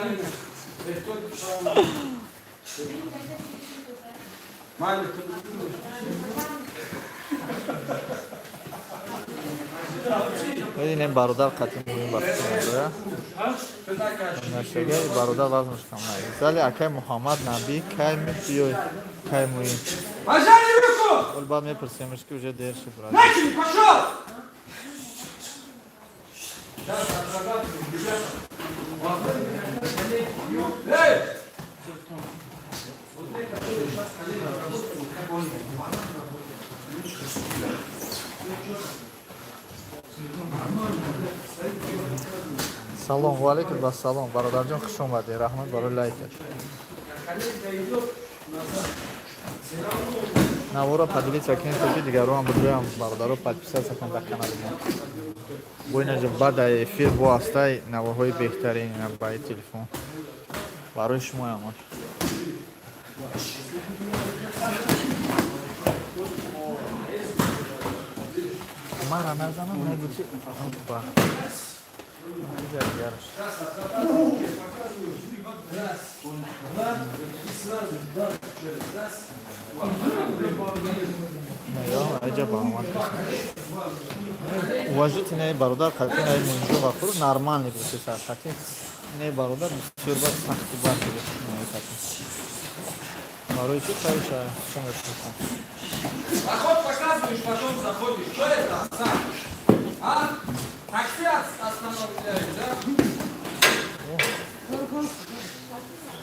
ببینیم برادر قطعی مهم باشه. نشده برادر وزنش کم نیست. ولی اکای محمد نبی کی می‌پیوی کی مهم. ولی بعد می‌پرسیمش که уже دیر شد برادر. Начали, пошел! Эй! Salom, va alaykum assalom. Barodarjon xush omading. Rahmat baroy layk. Навора поделиться кем-то дигаром будем бародаро подписаться на канал. Бойна же бада эфир бо астай навоҳои беҳтарин на бай телефон. Барои шумо ам. Мара назанам набути. Опа. Уважительный бародар, как и на вокруг нормальный процесс, как и бародар, все бар сахти бар Баройчик, конечно, чем это? Заход показываешь, потом заходишь. Что это? Сам. А? Такси останавливаешь, да?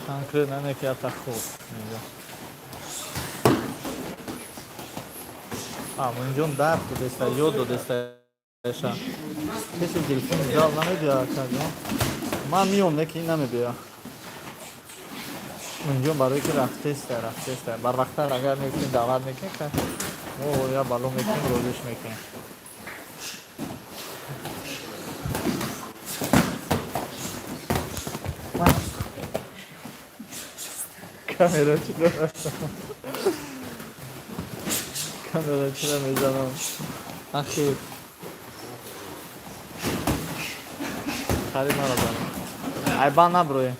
Конкретно некий атахов. Мунҷон дард додеста, ёд додеста эша. Кеси телефон зал намебия кардем. Ман миём, лекин намебия. Мунҷон барои ки рафтеста. Барвақтар агар мекунем даъват мекунем, о я баллон мекунем, розиш мекунем. Камера чира мезанам. Ахир. Харид наразам. Айбан набрӯе.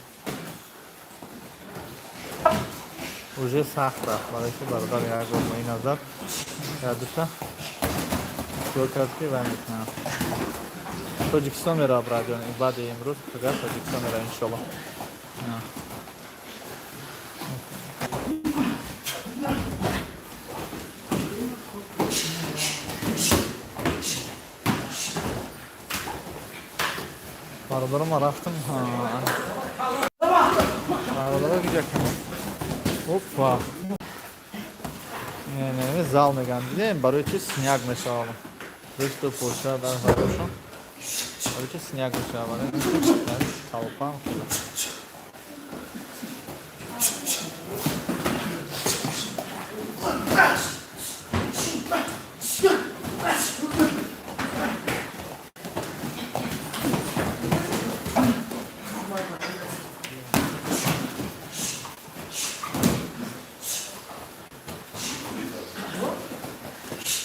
Уже сахт рафт. Барои ки бародар як бор мои назар ядуша кор кард ки вай мекунам. Тоҷикистон меравам радион. Баъди имрӯз агар Тоҷикистон меравам иншоллоҳ. برادرم رفتم برادرم گیجکم اوپا نه زال میگن دیدیم برای چی سنیاگ میشه رشت و پوشه در هایشون برای چی سنیاگ میشه برای تاوپام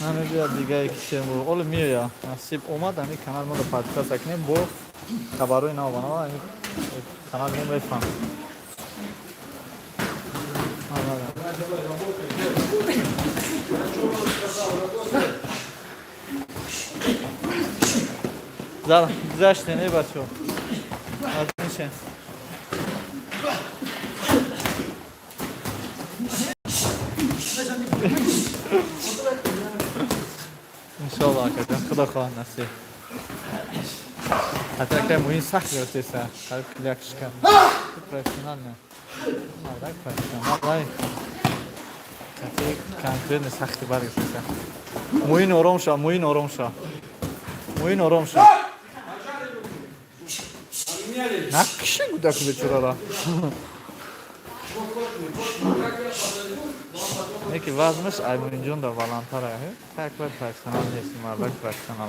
همه بیا دیگه کشیم اول میاد نصیب اومد همین کانال ما رو پادکست کنیم با خبرهای نو بنا همین کانال ما بفهم زال گذشته نه بچه از میشه انشالله که خدا خواه نصیب حتی که موین سخت گرفته سر قلب کلیکش کن پرفشنال نه مردک پرفشنال والله کتی کنکرین سختی برگشته سر موین آرام شا موین آرام شا موین آرام شا نکشی گودک بیچاره را یکی وزنش ایمون جون در بالاتره تک بر پرفشنال نیست مردک پرفشنال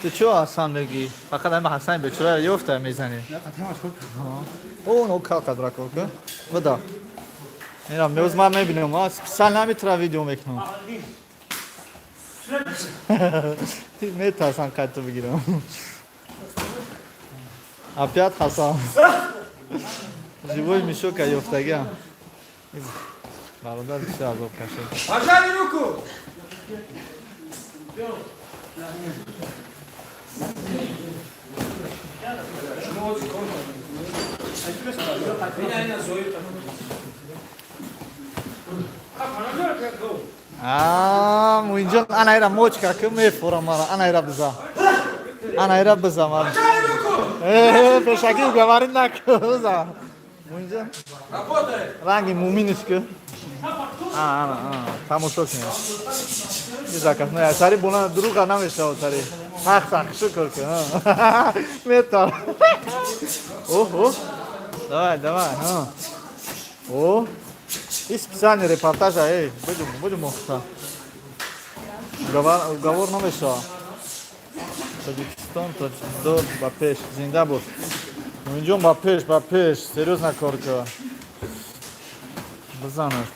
تو چه حسن بگی؟ فقط همه حسن بیچاره یفته میزنی او نو کال قدر که بدا میرم میوز من میبینم سال نمیتونه ویدیو میکنم میترسم قد تو بگیرم опять حسن живой мешок یفتگی هم برادر بیشتر عذاب کشید Пожали руку! موینجان انایرا موچ که میفورم مرا انایرا بزا انایرا بزا مرا پشکی گوارین نک بزا موینجان رنگی مومینش که تماشا کنید بزاکت نه سری بونا دروغ نمیشه سری حق شکر که میتار اوه давай اوه این специальный репортаж будем мохта уговор نمیشه Таджикистан до бапеш زنده بود موینجان бапеш серьезно کار کرد بزنش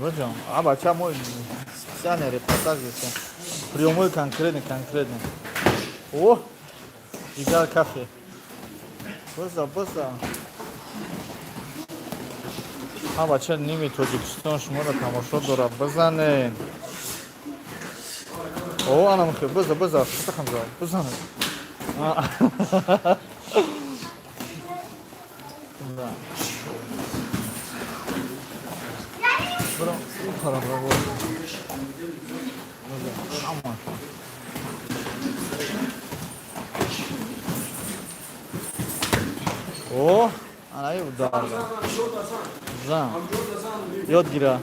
Вадим. А бача мой специальный репортаж здесь. Прямой конкретный. О, игра кафе. База. А бача ними Таджикистан шумо ра тамошо дора базане. О, ана мухе база. Что хамза? Базане. Да. О, анай удар. Зан. Yod gira.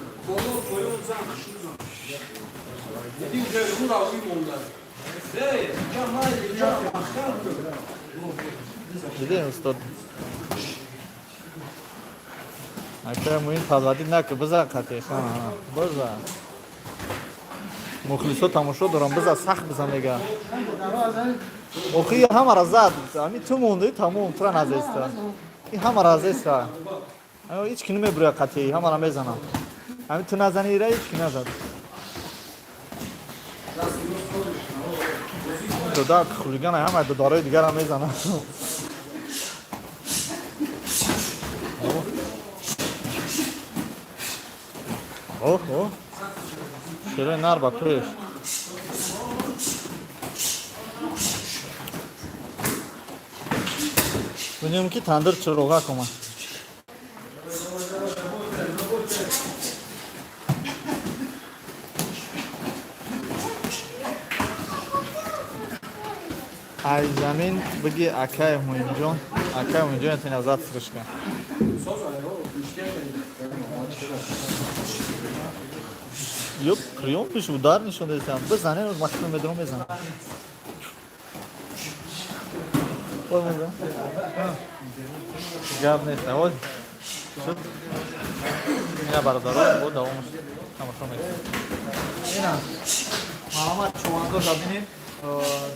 Gidelim usta. Акая муин фазлади нак биза қатеш биза мухлисо тамошо дорам биза сахт биза мега охи ҳамара зад ами ту мондаи тамом тура назеста и ҳамара азеста ҳеҷ ки намебуря қатеи ҳамара мезанам ами ту назани ира ҳеҷ ки назад дода хулигана ҳама додарои дигарам мезанам Ого, шире нарба пеш. Bunun ki tandır çırığa kuma. ай замин биги акай муинҷон акай муинҷон ятин азат фурӯшка ёк приём пиш удар нишон дадам бизанен мактуб медром мезанам гап нест ой шуд ина бародаро бо давомаш тамошо мекунем ина маҳаммад чувандо забинем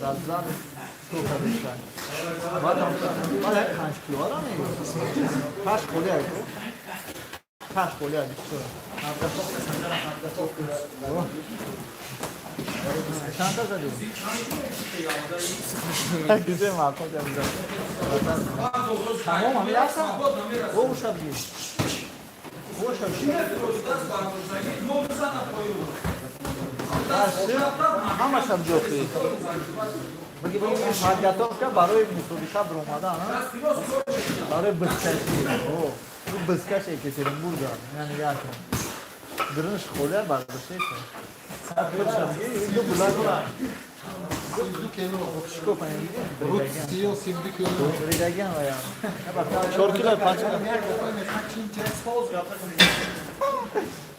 дар зад сука бишта баъдам баъд як 5 кило мегӯ 8 коли ай ку 8 коли ай бишто чанда задем кизе мақом дам тамом ҳамин ҳастам бошад ги бошад ҳамашам ҷохӣ биги подготовка барои мусобиқа биромада барои бизкашӣ бизкаш екатеринбурга яъне гирниш холия бардоштеса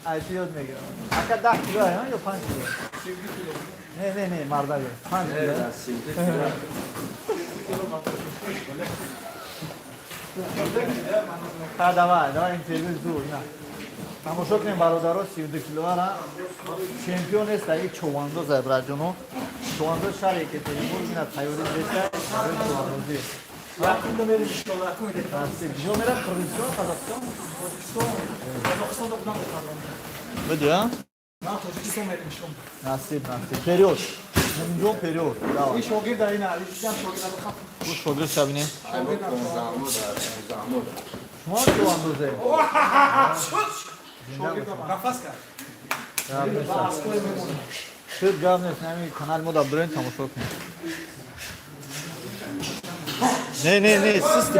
айтиёд мегирам ака 10 кило ё 5 кило не мардаго 5 кило давай интервью зур на тамошо кунем бародаро 32 килоара чемпион ест дар чувандо забраҷоно чувандо шаҳр екатеринбург ина тайёри беста чувандозӣ ҷо мера қирғизистон қазоқистон бидя насиб период ҷон период шогирд шабинем шумо чувандозе шуд гап нест ҳамин канали мо дар бирем тамошо кунем не систи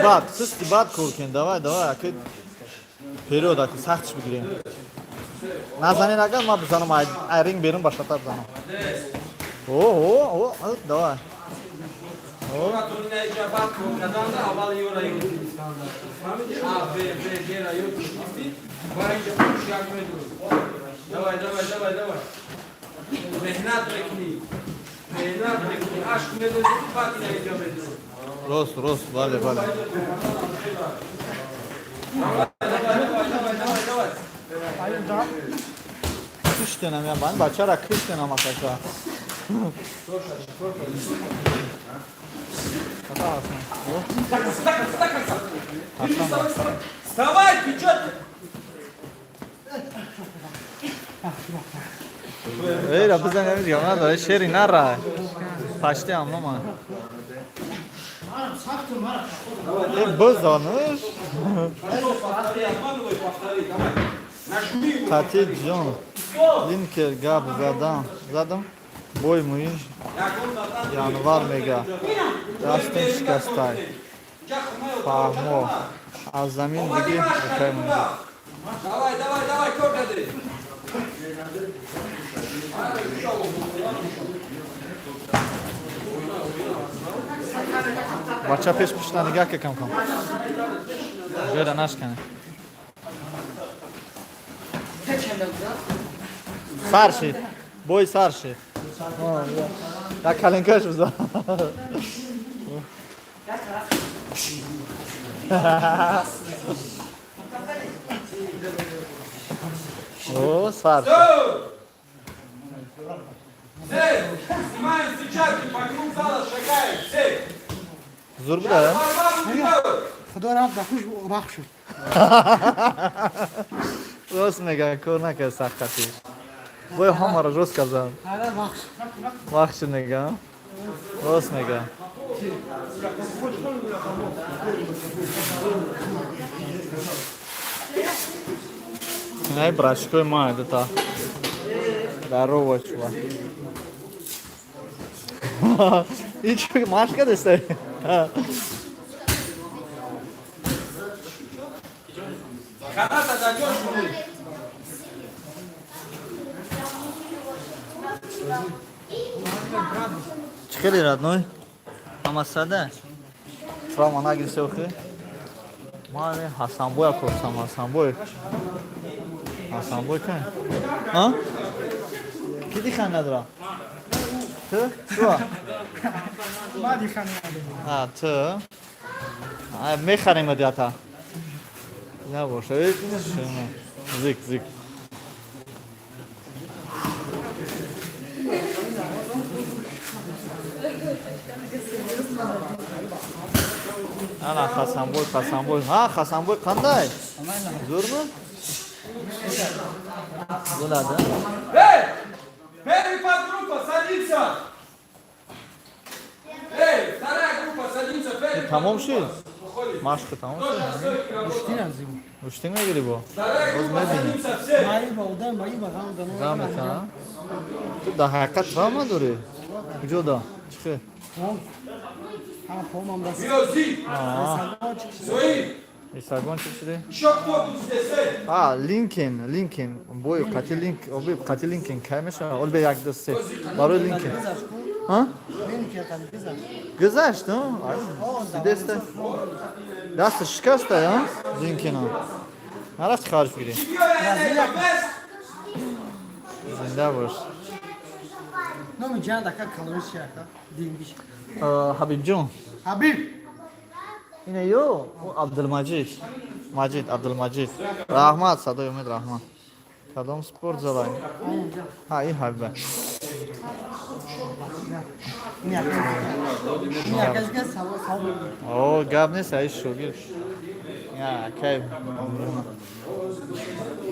бад кор кунем давай аки период аки сахтиш бигирем назанен агар ман бизанам ай ринг берун ба шатар занам давай Давай. Mehnat bekli. Aşk medresi Fatih'e icap ediyor. Rost, vale. Давай. Kış dönem ya ben başarak kış dönem arkadaşlar. Вставай, ты чё ты? Ey Rabbi'den emir ya da şeri nara. Paşte anlama. Boz danış. Tatil John. Linker gab zadım. Boy muyin. Yanvar mega. Rastın şikastay. Fahmo. Az zamin digi bakayım. Давай, кордады. Бача пеш пишла нигах кам. Жера нашкане. Сарши. Бой сарши. Я каленкаш взял. О, сарши. Все, снимаем сейчас, вокруг зала шагаем, все. Зур буда ya. Xudo rab baxsh shud. Rost mega kor nakar saxati. Boy hamara rost kazan. Hara baxsh. Baxsh nega. Rost mega. Ay brashkoy ma edita. Здорово, чувак. И что, Машка достает? Когда-то дойдешь, мы. Чекали, родной? Ama sade. Travma nagirse oxi. Mane Hasanboy ko'rsam Hasanboy. Hasanboy kan? Ha? Kidi xanadra? Tu? Shu. بعدی خانواده Ha, tu. Ha, می‌خریم دیاتا. نباشه. شما. Zik. Ana Hasanboy. Ha, Hasanboy qanday? Zo'rmi? Bo'ladi. Эй! Первый подгруппа, садимся! Эй, вторая группа, садимся, первый Tamom shu. Выходит. Mashq tamom shu. این از این Ushting megiri bu. Вторая Roz группа, mebini. садимся все! مایی با اودن مایی با غم دانو Gam eta. Tu da haqiqat travma dori. Kujoda? Chiqi. ها پام هم دست Мирози, Ha. свои! Instagram chiqdi. Еще кто тут здесь? Эй! Ha, Linkin. Boy qati Linkin kaymisha. Ol be yak do'st. Baroy Linkin. Ha? نمی‌کنه بزن G'zasht, ha? Desta. Dast shikasta, ya? Linkina. Naraft kharj giri. Чемпионы без! Zinda bosh. نمی جان دکا کالوش شاکا دین بیش Habibjon. حبیب Ine yo, o Abdulmajid. Abdulmajid. Rahmat, sadoy umid rahmat. Kadom sport zalay. Ha, iyi Habiba. این یکیش که سال O, gap nest ay shogir. Ya, kay.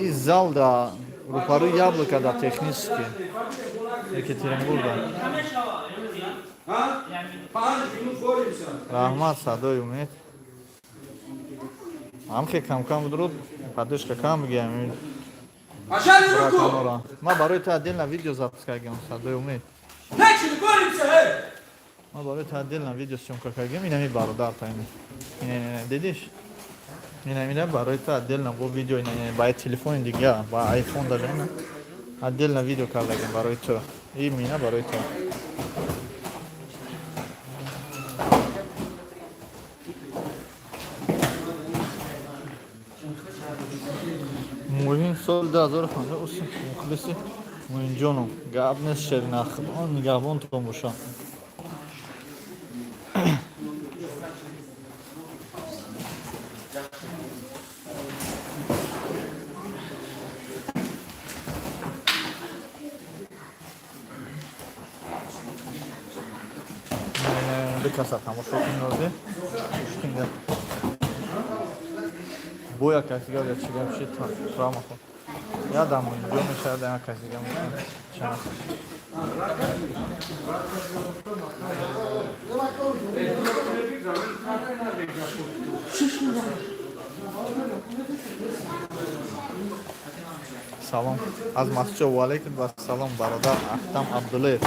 Iz zalda ruparu яблоко da технически. Екатеринбурга. А? Пан, минут боремся. Rahmat, sadoy umid. Амхе кам друд, подушка кам гем. Пожали руку! Камера. Ма барои та отдельно видео запуск кардем, садои умед. Начали, боремся, эй! Ма барои та отдельно видео съемка кардем, инами бародар тайми. Не, дидиш? Инами барои та отдельно бо видео, ба телефон дига, ба iPhone даже не. Отдельно видео кардем барои то. И мина барои то. Муҳим соли 2015 уси мухлиси муинҷоном гап нест шеринахбон нигаҳбонтон боша. Бикаса тамошо кинозе ушкинда боя касигам я чигам шит травма хо ядам ҷо мешавад я касигам чана салом аз масҷид ва алайкум ва салом бародар Ахтам Абдуллаев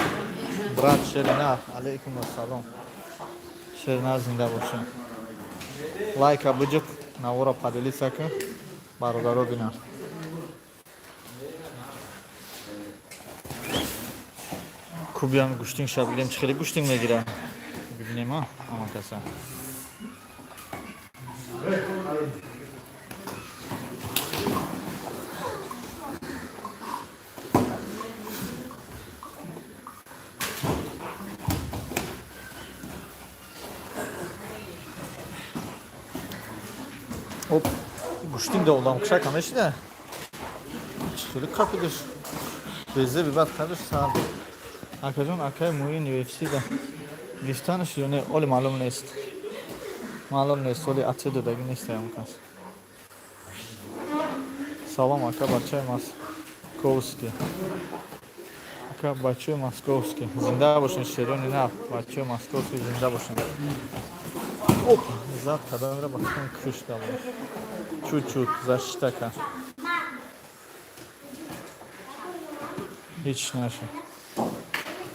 брат Шеринар алайкум ассалом Шеринар зинда бошед лайка биҷиқ навора поделиться кун бародаро бинар кубиам гӯштинг шаб гирем чӣ хеле гӯштинг мегира бибинем ама каса Оп, гӯштинг да одам кушак ҳамешида чӣ хеле қапидаш безе бибад кардаш сар акаҷон акаи муин UFC да гирифтанаш ё не оли маълум нест оли атсо додагӣ нест ям кас салом ака бачаи московский ака бачаи московский зинда бошен шерони нав бачаи московский зинда бошен оп зад қадамра ба хун кӯш дала чуть-чуть заштака ҳеҷ наша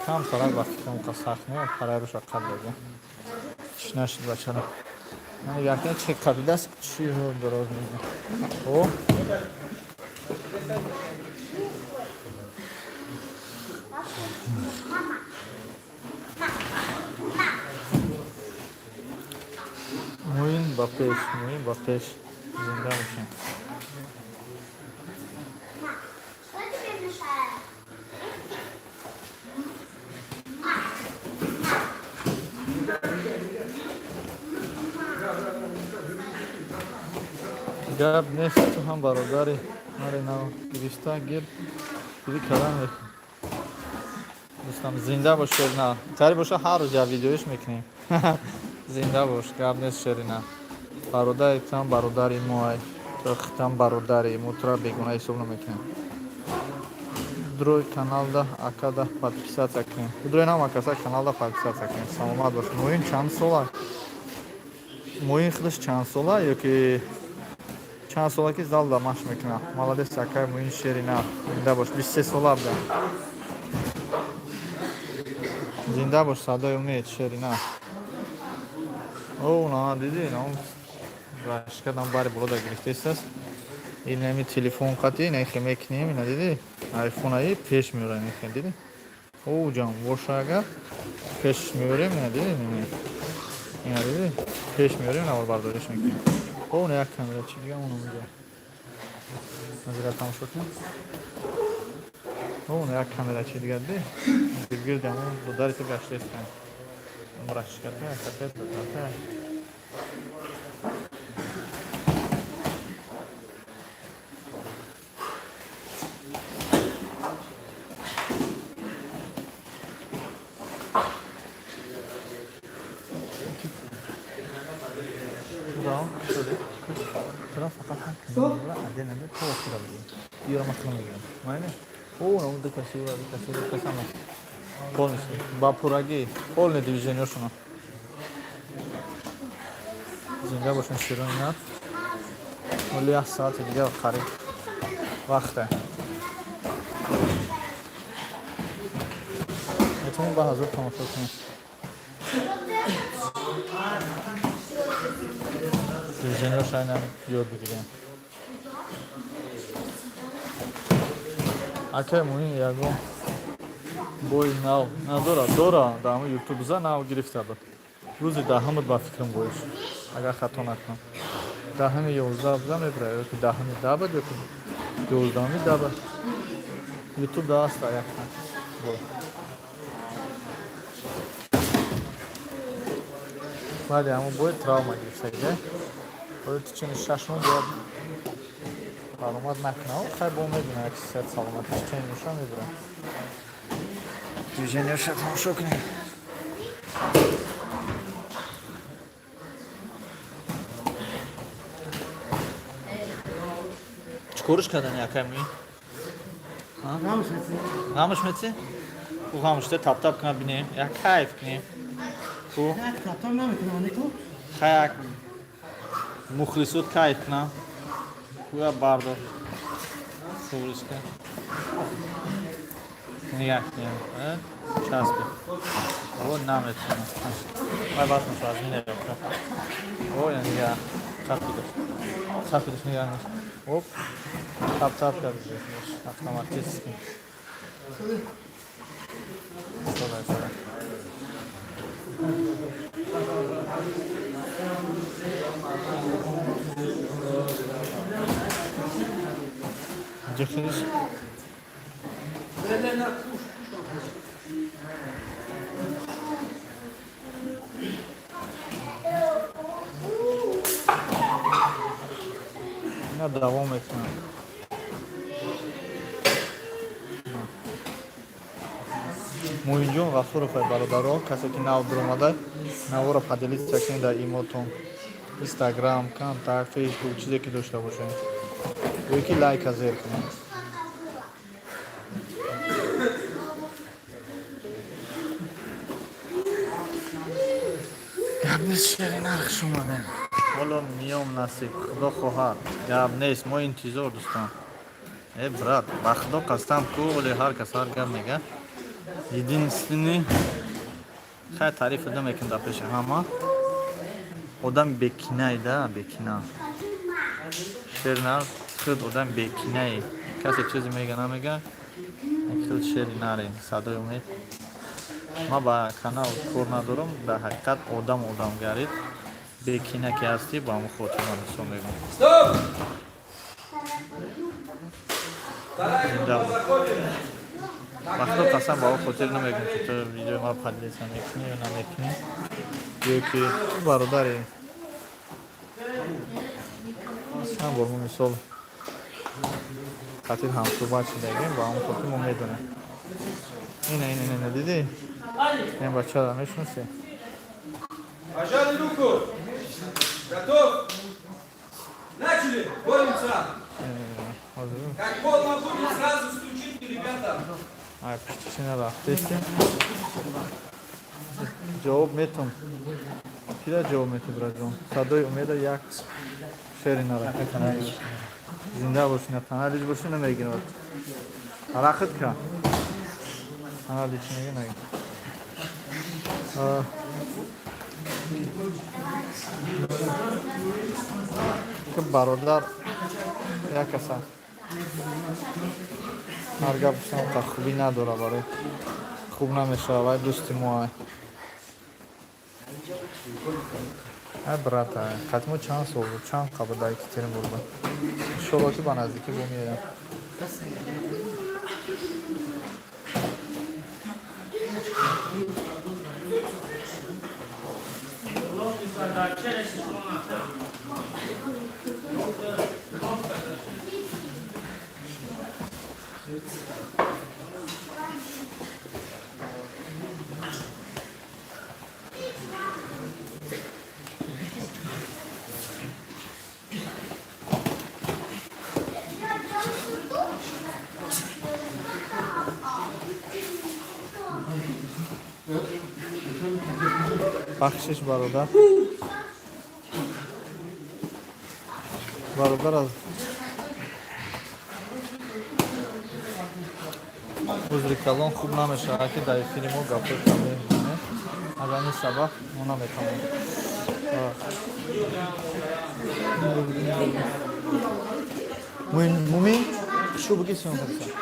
кам тарак вақти кам сахт меяд парайруша қадлага ҳеҷ нашид бачара якне чӣ қабидаст чӣ дороз мега о ба пеш муҳим ба пеш зинда бошем. гап нест ту ҳам бародари маре нав гирифта гир гири калам мекун. дӯстам зинда бош шерина тари боша ҳар рӯз я видеоиш мекунем. зинда бош гап нест шерина бародари там бародари моай там бародари мутра бегуна ҳисоб намекунем. Друй каналда акада подписаться кунем. Друй нам акаса каналда подписаться кунем. Саломат бош. Моин чанд сола? Моин худаш чанд сола ёки чанд сола ки залда маш мекуна. Молодец акай моин шерина. Зинда бош. 23 сола буда. Зинда бош садои умед шерина. О, на диди, на башкадам бари болода гирифтест. ин нами телефон қати нехе мекунем ина диди айфонаи пеш меорем нехе диди о ҷан бошага пеш меорем ина диди ина диди пеш меорем навор бардориш мекунем о на як камера чи дигам оно меҷа назира тамошо кунем о на як камера чи дига диди гиргирдам додари ту гаштестан мурашката катета ката полностью бапураги полное движение шуно зинда бошен широнина оли 1 соат дига қариб вақте метавонем ба ҳазор тамошо кунем движениёш айнам ёд бигирем акай муҳим ягон бои нав надора дора дар ҳамаи ютубза нав гирифта буд рӯзи 10 буд ба фикрам боиш агар хато накунам 10 11 буда мебира ёки 10 10 буд ёки 12 10 буд ютуб даста якна бой вале ҳама бои травма гирифта иде бои ту чини 6 бояд баромад накунам хай бо мебина як сият саломатиш чини нуша мебира движениёша тамошо кунем чӣ кориш кардани якай ми ғамш метси ху ғамште таптап кунам бинем як кайф кунем ху хай як мухлисуд кайф кунам ху як бардор суришка нигах кунем часпи о наметунам май басмаш аз минеёфта о я нигах часпидаш нигах ниш оп тап кардиш автоматически содай ҷахиш ина давом метунам муинҷон ғафуровай бародаро касе ки нав биромада навора поделится кунед дар имотон инстаграм контакт фейсбук чизе ки дошта бошед ёки лайка зер кунед гап нест шерина хуш омадем ҳоло миём насиб худо хоҳад гап нест мо интизор дӯстон брат ба худо қасдам ку оле ҳар кас ҳар гап мега единственный хай тариф ода мекун дар пеши ҳама одам бекинай да бекина шерина худ одам бекинай касе чизе мега намега худ шерина садои умед ма ба канал кор надорам дар ҳақиқат одам гарид бекина ки ҳастӣ ба ҳамон хотима ҳисоб мекунам. Стоп! вақто қасам ба ҳо хотир намекунӣ ки ту видеои ма подлеса мекунӣ ё намекунӣ, ё ки бародари чанд бор мо мисол қатъи ҳамсӯҳбат шудагем, ба ҳамон хотир мо медонем. Ина дидӣ? Ин бачаро мешиносӣ? Пожали руку! Готов? Начали! Боремся! Как больно будет, сразу стучите, ребята! Ай, пиштишина рафтеси. Ҷавоб метон. Кира ҷавоб метон, браҷон? Садои умеда як шери нарафта каналиш. Зинда бошӣ, на каналиш бошӣ намегирад. Ҳарақат ка. Канали чӣ меги наги. Бародар як аса ҳар гап гуфтам ка хубӣ надора, барои хуб намешава, вай дӯсти мо ай. Ай брат, ай қатъи мо чанд сол буд, чанд қабл дар Екатеринбург буд. Иншолло ки ба наздикӣ бо меоям. бахшиш бародар. Бародар аз узри калон хуб намешавад ки дар эфири мо гапҳои камер мекунем. Аз ҳамин сабаб мо наметавонем. Мумин шо бигӣ сиён каса.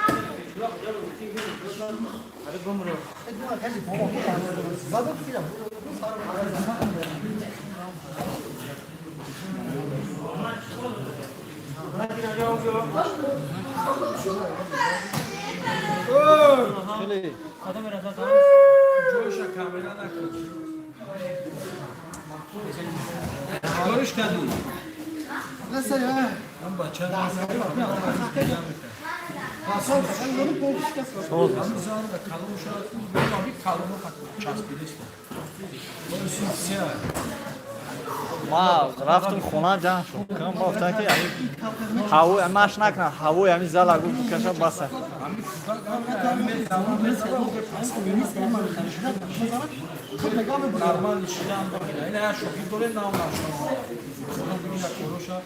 Görüş kadın. Nasıl ya? Ben bacağım. Hasan sen görüp olmuş kes. Zamanında kalın uşağı. Ben bir kalın ças bilirsin. ма рафтум хона ҷамъ шуд. Кам гуфтам ки ҳаво маш накунам, ҳавои ҳамин зала гуфт бикаша баса. Normal işlem bakın. Yine ya şok gibi ne anlar şu an. Sonra bir gün konuşa.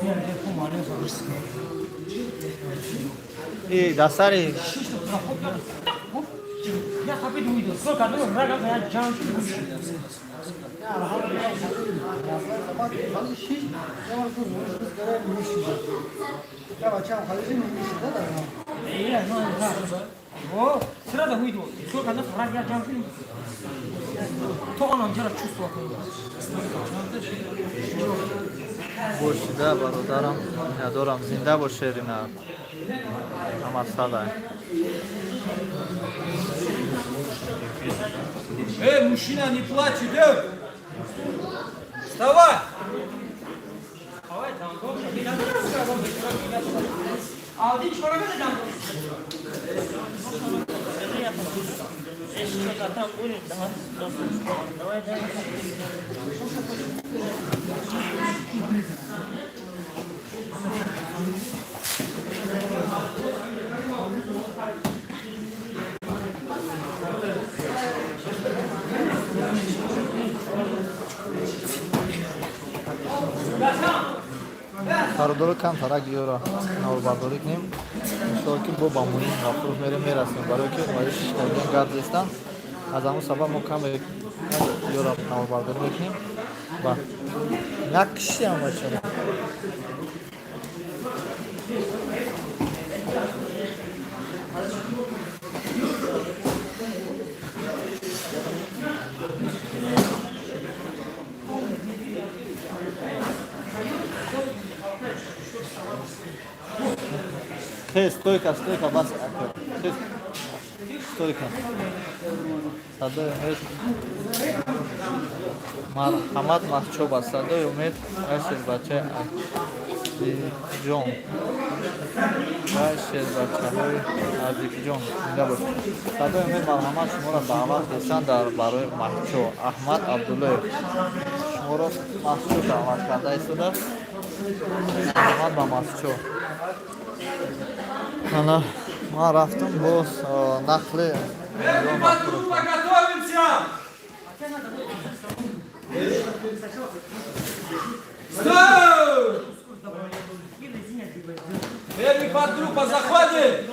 Diğer kumane sorusu. дастари Я хапи дуйду. Сколько ну рага я джан. Ya bacağım halici mi işinde de ya. Е, ну да. О, сразу уйду. Сколько ну рага я джан. То он жара чувство. бошида бародарам надорам, зинда бош шерина. Амасада. Мужчина, не плачь, идем. Вставай. Aldi çorabı da can. Eşit zaten bunu daha давай. Бародаро камтарак ёра навбардорӣ кунем. Иншоалло ки бо ба муҳим гафур мерасем, барое ки оиш шикардан гард естан. Аз ҳамон сабаб мо каме ёра навбардорӣ мекунем. Ба як кишиам бачаро. Stойка, бас. Stойка. Садои умед. Марҳамат маҳчоба. Садои умед. Айшез бачаи Азизҷон. Айшез бачаҳои Азизҷон. Зинда бош. Садои умед марҳамат шуморо даъват дестанд барои маҳчо. Аҳмад Абдуллоев. Шуморо маҳчо даъват карда истодааст. Аҳмад ба маҳчо. Ана ман рафтам боз нақли Группа, готовимся! Стоп! Первый подгруппа, заходит!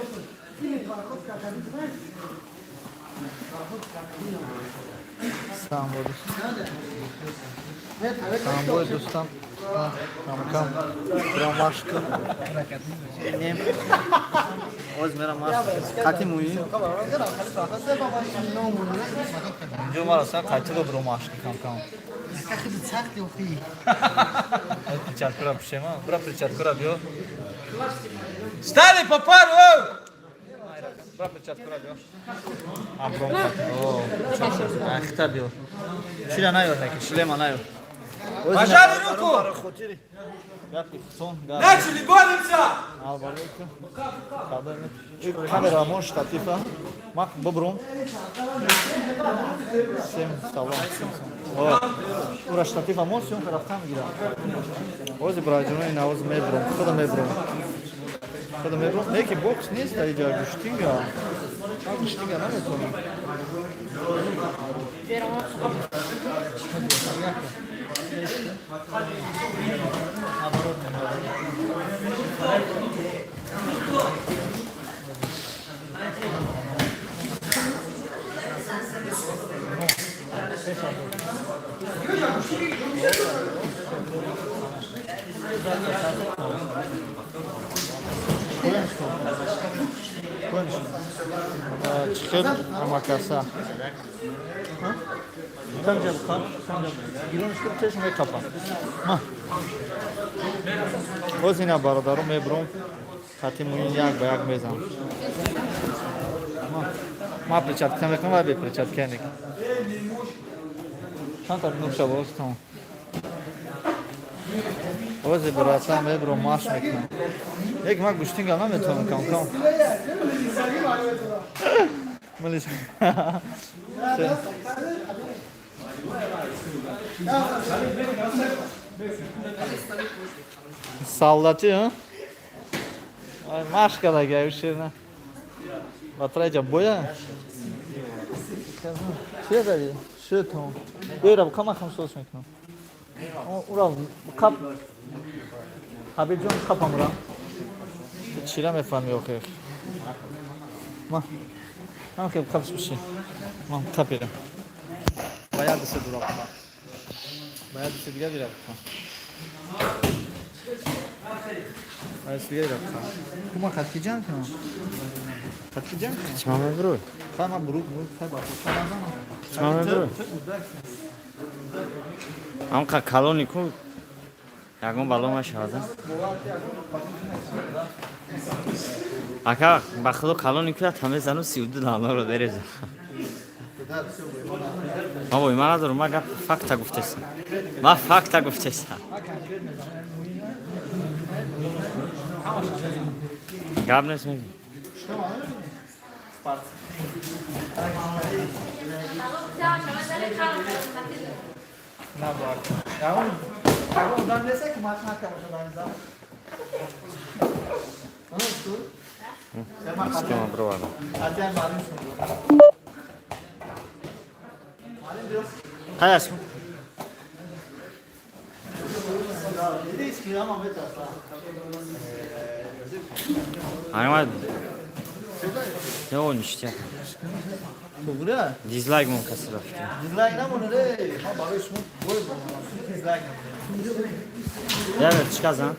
Самбой дӯстам камкам бирам машқ нем оз мерам машқ қати муи инҷо мараса қатиро бирам машқ камкам перчаткора пишема бира перчаткора биё Стали по пару! бира перчаткора биё абром ахта биё шила наёр неки шлема наёр Пожали руку! Начали, боремся! Камера мон штатива мак бобрум сем салон ура штатива мон сёнка рафтам гира ози браҷунои навоз мебрум худа мебрум неки бокс нест дар иҷа гуштинга наметонам чихел амакаса боз ина бародару мебурум хати муин як ба як мезанам ма перчатка мекунам ва беперчатка нек чанда нукша боз там бози бараса мебурум маш мекунам як ма гуштинга наметавонам камкам Малыш. Солдаты, а? Машка такая, ушерна. Батрайча боя. Что это? Что это? Бера, камахам сос мекнам. Ура, кап. Хабиджон капамра. Чила мефами охех. Ма. Мам ке капс биши. Мам капира. Баяд се дурак. Баяд се дига дирак. Баяд се дирак. Кума хатиҷан кана. Хатиҷан кана. Чмаме бро. Хама брук, хай ба. Чмаме бро. Амка калонику. Ягон балома шада. Ака бахло калонику я таме зану $32 береза. Бабой мана дорум ага факта гуфтесам. Ма факта гуфтесам. Габнес меги. Na bak. Ya ondan desek ki maç yapacağız da. Nasıl? Schema provado. Até malin. Malin diyor. Hayas. Diz ki ama betasa. Ayma. Ne olmuş ya? Doğru. Dislike mı kasıra? Dislike ne bunu de? Ha barış mı? Boy bu. Dislike. Evet çıkazan.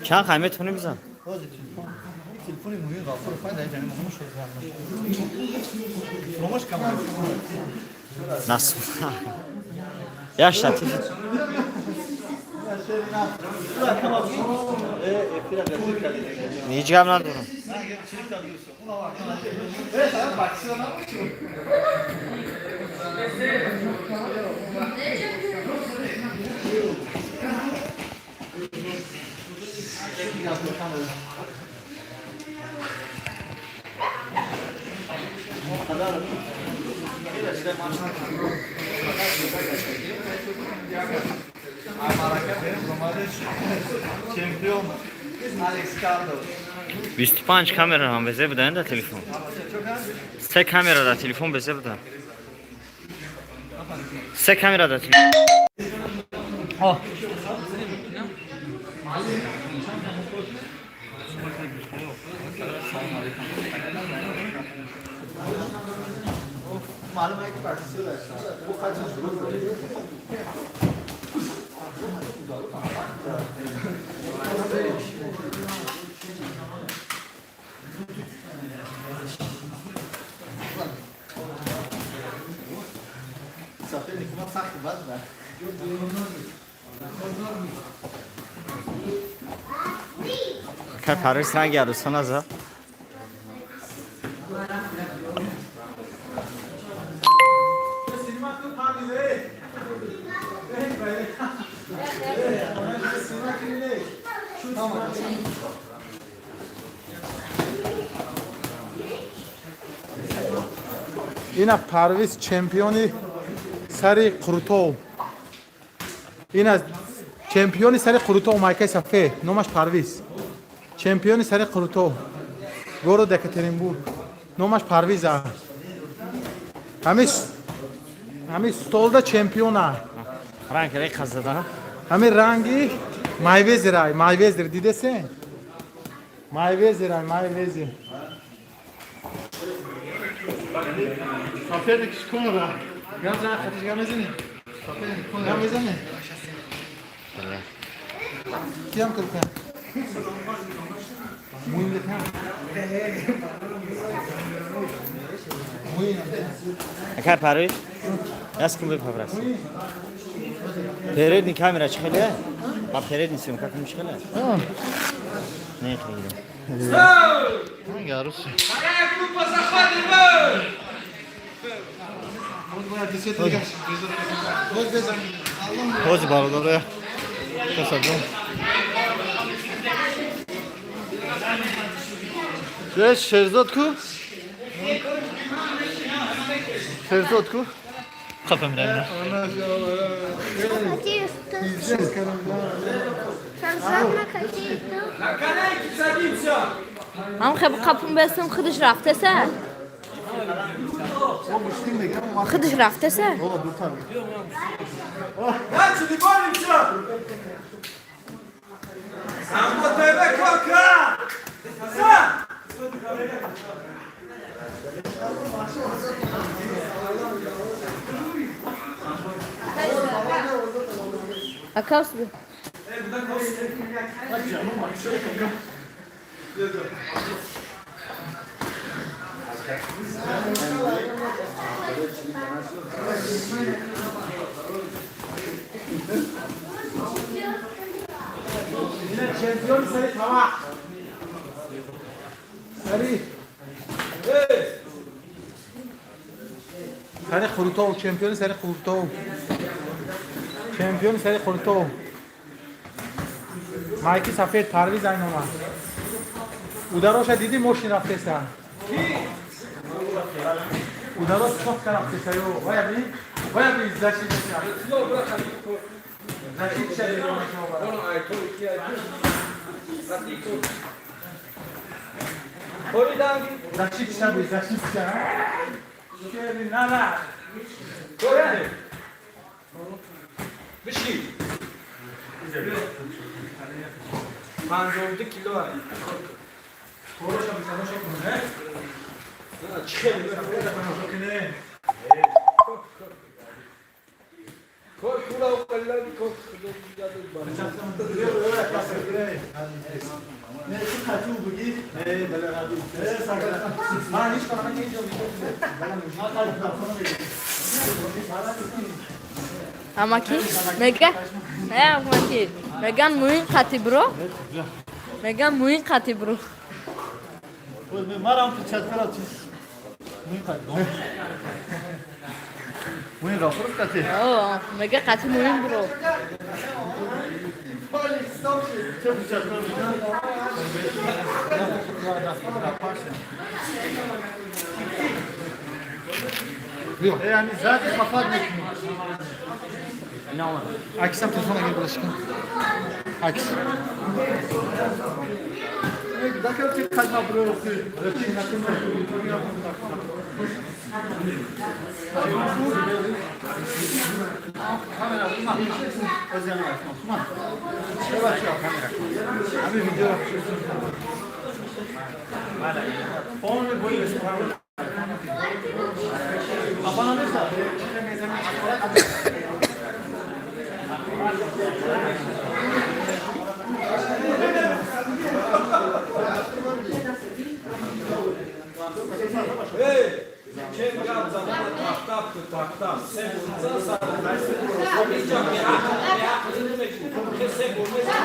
Çan kaymet onu bize. Telefonu muyu da sonra fayda edeceğim. Onu şu zaman. Romuş kamera. Nasıl? Ya şartı. هیچ کم ندارم. Çempiyon Alex Carlos. 25 kamera هم بذار بدن در تلفن. 3 kamera در تلفن بذار بدن. 3 kamera در تلفن. मालूम है कि पार्टिसिपेट है वो खाली शुरू कर सफेद निकमा सख्त बात है Kar Paris رنگ عروسان از اینا پرویز چمپیونی سری قروتو اینا چمپیونی سری قروتو مایکای صفه نومش پرویز چمپیونی سری قروتو گورو دکترینبورگ نومش پرویز همیش stolda çempiyona. رنگ رنگ خزده. Hami rangi Mayweather didese. Mayweather. सफेद कौन रहा गम जा खतीज गम इज़ने सफेद कौन गम इज़ने क्या हम करते हैं मुइन लिखा Muin Kar Paris. از کم بپرس. پرید نی کامرا چخله؟ ما پرید نیستیم که کم چخله؟ نه خیلی. hangi arus Ayak lupa zaходимо! Hoş bağlı oraya kasadım Şerzot ku Kapım da. Na kanejki sadica! هم خب قپم بستم خودش رفته سه خودش رفته سه Znači li bonica? Samo tebe koka! Sa! Akaus bir. Şampiyon seri tava. Seri. Seri Kurutov, şampiyon seri Kurutov. Şampiyon seri Kurutov. Майки сафед Парвиз Айнова. Удароша диди мошин рафтеса. Ударос сколько рафтеса ё. Вая би защита. Защита ё. Horidan Защита. Şeri nala. Koyani. Vişki. 56 kilo var. Koy kula o kalları koy. Ama ki mega He Ahmeti. Megan muin kati bro. Megan muin kati bro. Maram tu çatkara çiz. Buyur Gafur kati. Oh, mega kati muin bro. Yani zaten kapat metni. Akisem telefona gel bulaşıkın. Akis. Bir dakika tek kaçma buraya okuyor. Kamera bunlar. Özellikle açma. Yavaş yavaş kamera. Abi video yapıyorsun. Onu boyu kapanırsa Hey! Kim gab zamana taktap. Sen bundan sonra olmayacak ya. Sen olmayacak.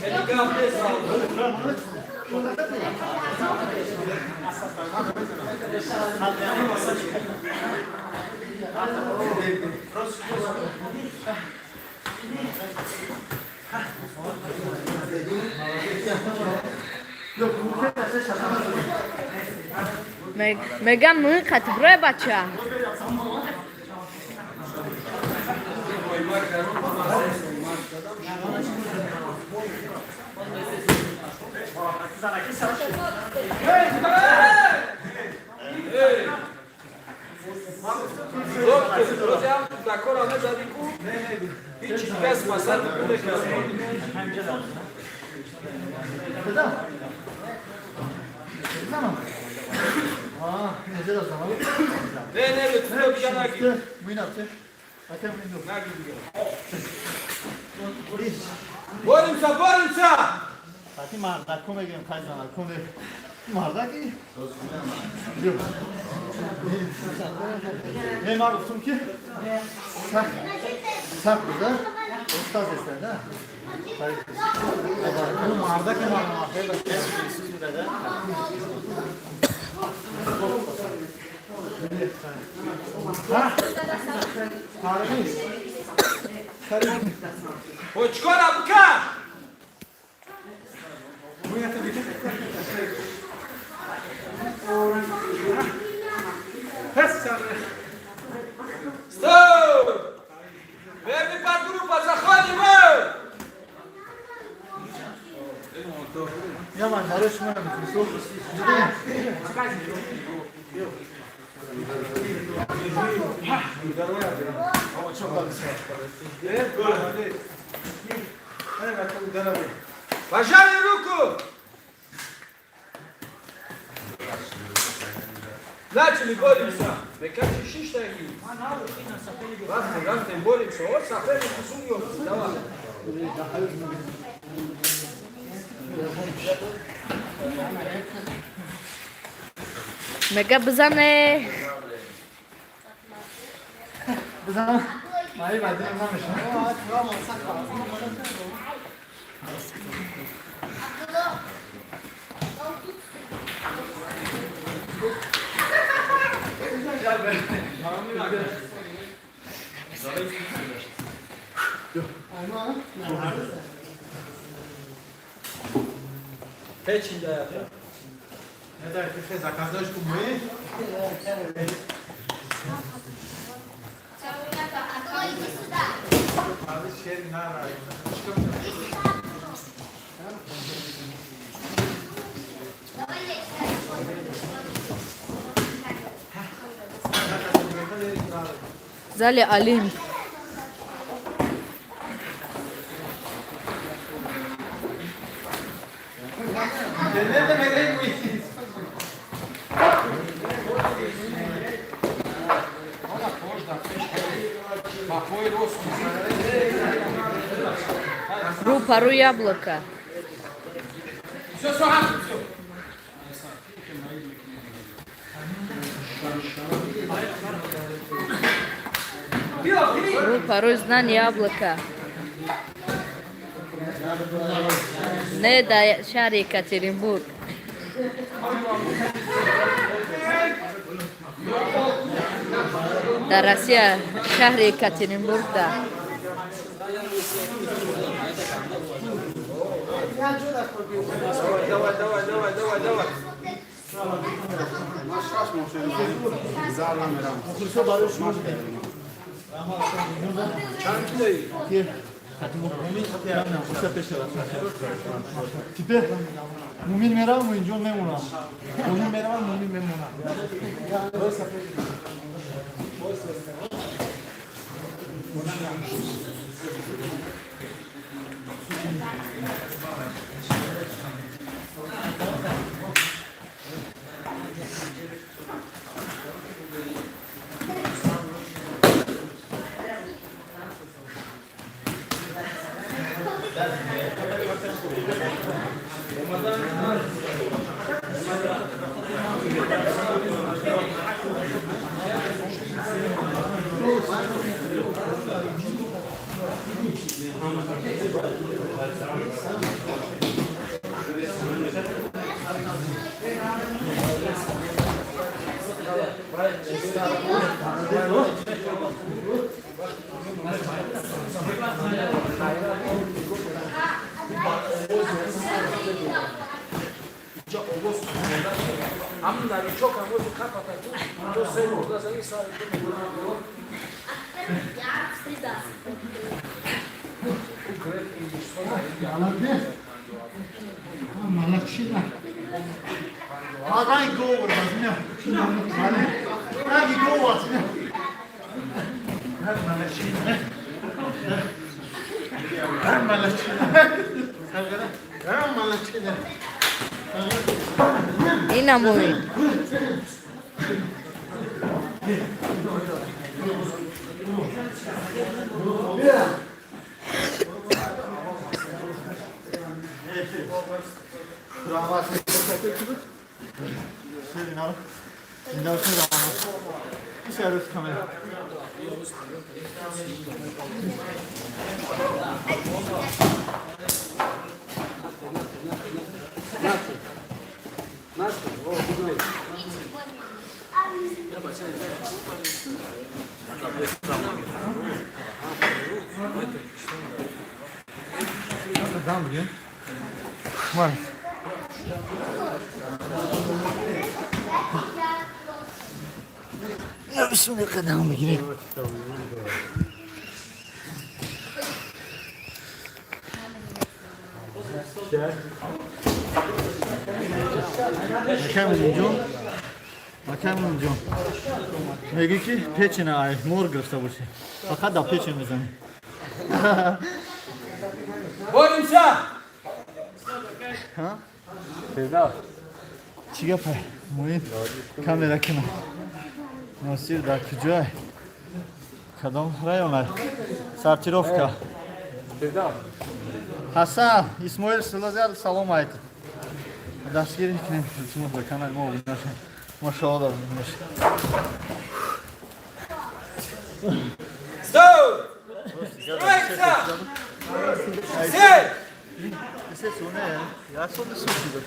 Beni gab ne sağladın? Megan muin kati bro bacha. Hey! Rozeam d'accord avec Zadikou? Hiç kesmesen bunu kesmem. Tamam. Güzel o zaman. Ne lütfen bir yana git. Buyurun attı. Hakem bilmiyorum. Ne gidiyor? Borimsa! Hadi marda kome gel kayzana kome. Marda ki. Yok. Ne marufsun ki? Sak burada. Usta sesler ha. Bu marda ki marda. Evet. Siz burada. Harikayız. Hoçkora buka! Bu yata bir. Pes sarı. Stop! Ver mi par grupa zachodzi my! Yaman barışma mısın? Пожали руку! Начали, боремся. Бекачи шиштаги. Рафтем, боремся. Вот соперник усуньем. Давай. Mega bzane. Bizim Hayır, ben de anlamışım. Peçin de yapar. Ne der ki zakardaş kumbayı? Abi şey ne arayın? Zali alim. Nerede meleğin bu? Ру пару яблока. Все, сога. Группа Рузнан Яблоко. Не до шара Екатеринбург. До Россия, шар Екатеринбург, да. Давай. Теперь Мумин мерам, Мумин мемуна. Мумин мерам, Мумин мемуна. Dinamo. Şunu kadar mı gireyim? Bakayım John. Megi ki peçine ay mor göstermiş. Fakat da peçin bizden. Боремся! Чига пай. Мой камера кино. Насир да куджай. Кадом района. Сортировка. Хасан, Исмоил Силазяр салом айт. Дастгири кинем. Сумма канал мо наш. Машалла. Стоп! Строиться! Сей! Ses o ne ya? Ya sonra su gibi.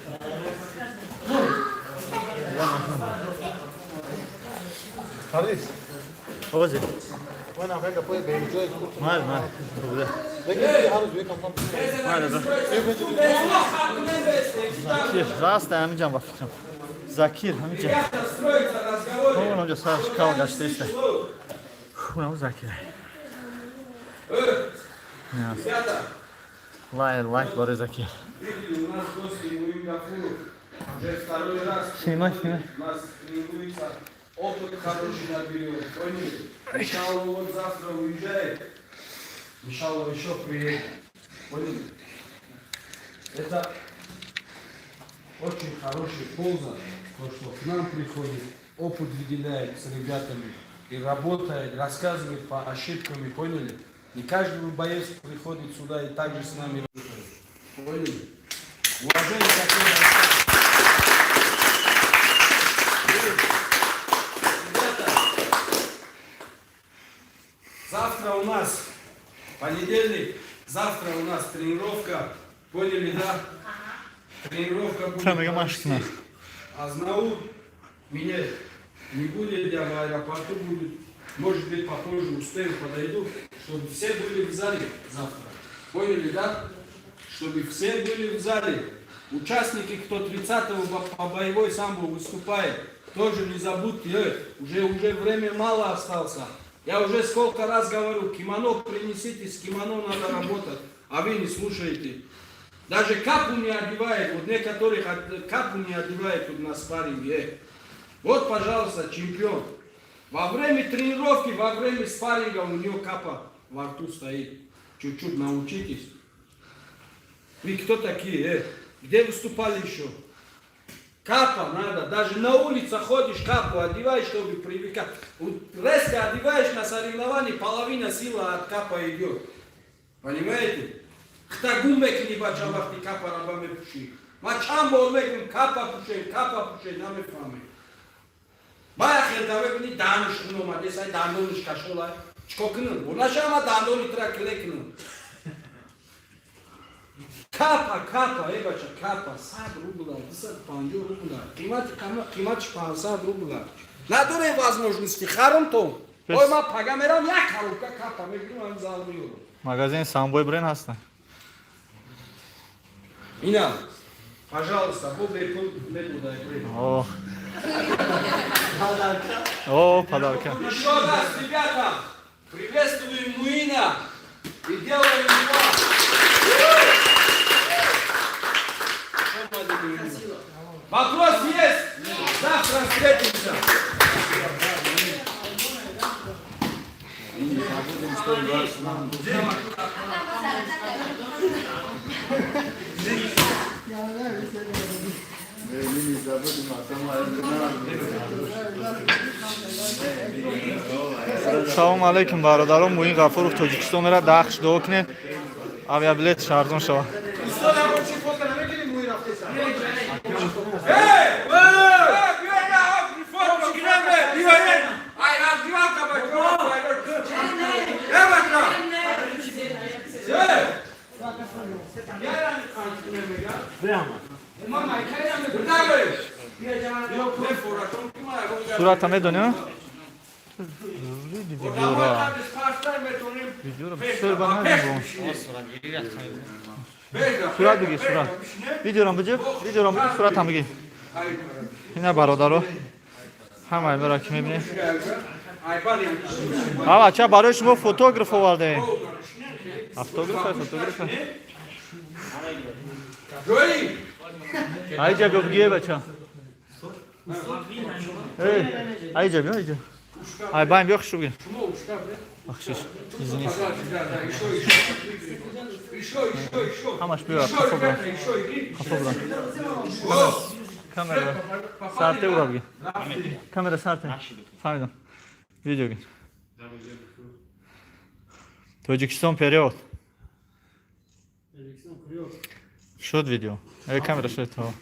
Carlos, Hoje. buena venga, puede ver. Mal. Tudo. Venga, Carlos, vem cantar. Zakir, rasta amcam bakacağım. Zakir amcam. Строиться, разговоры! Oğlum amca sağ çıkal kaçtı işte. Bu Zakir. Ребята, Like var Zakir. видели, у нас гости Муин Гафуров. Уже второй раз Снимай. у нас тренируется. Опыт хороший наберет. Поняли? Иншалла, вот завтра уезжает. Иншалла, еще приедет. Поняли? Это очень хорошая польза, то, что к нам приходит, опыт выделяет с ребятами и работает, рассказывает по ошибкам, поняли? Не каждый боец приходит сюда и также с нами работает. Поняли? Уважение такое. Ребята, Завтра у нас понедельник, завтра у нас тренировка. Поняли, да? Тренировка будет. Tamam, по машина. России. А знау меня не будет, я в аэропорту будет. Может быть, попозже успею, подойду, чтобы все были в зале завтра. Поняли, да? Чтобы все были в зале. Участники, кто 30-го по боевой самбо выступает, тоже не забудьте, уже время мало осталось. Я уже сколько раз говорю, кимоно принесите, с кимоно надо работать, а вы не слушаете. Даже капу не одевает, вот некоторых капу не одевает тут на спарринге. Вот, пожалуйста, чемпион. Во время тренировки, во время спарринга у него капа во рту стоит. Чуть-чуть научитесь. Вы кто такие? Где выступали еще? Капа надо. Даже на улице ходишь, капу одеваешь, чтобы привыкать. Резко одеваешь на соревновании, половина силы от капа идет. Понимаете? Хтагумек не бачавахти капа рабаме пуши. Мачам болмеким капа пуши, наме фаме. Бахер давебни дануш нома, десай дануш кашолай. Чкокнун. Унашама дануни траклeknun. Капа, ебача, капа, 100 рублей, 50 рублей, қимат 500 рублей. Надоре возможности, харумтон. Ой, ма пагамерам як харумка капа, мегрим залмиyorum. Магазин Самбой Брен hasta. Ина, пожалуйста, бұл бетудай брен. О, подарка. Еще раз, ребята, приветствуем Муина и делаем его. Вопрос есть? Завтра встретимся. Салом алейкум бародарон, Муин Ғафуров Тоҷикистон мера дахш дуо кунед. Авиабилет шарзон шава. Surata medonio? Videora bisor bana bu. Surat bigi surat. Videoram bigi, surat ham bigi. Ина бародаро. Ҳамаи мера ки мебинед. Ава ча барои шумо фотограф овардаем. Фотограф. Айҷа бигие бача. Айҷа бё, айҷа. Ай байн бё хушуги. Ахшиш. Извини. Ҳамаш бё, хафобра. Камера. Сарте урабги. Камера сарте. Фаҳмидам. Видеоги. Тоҷикистон период. Шуд видео. Камера шуд то.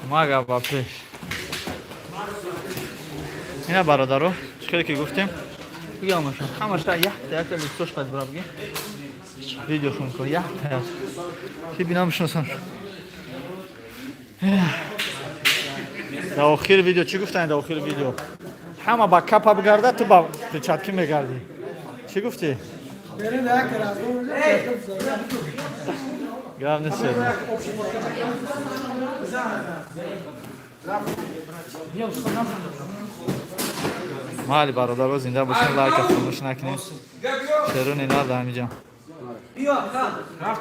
Мага бапеш. Ина бародаро, чиқаре ки гуфтем. Бигамаша. Ҳамаша як листош қад бурабги. Видеошон ко як. Ки бинам шунасан. Дар охири видео чӣ гуфтанд дар охири видео? Ҳама ба капа бигарда ту ба печатки мегарди. Чӣ гуфтӣ? Гап нестед. Майли бародаро зинда бошед, лайк фаромӯш накунед. Шерун инар дар ҳамиҷо.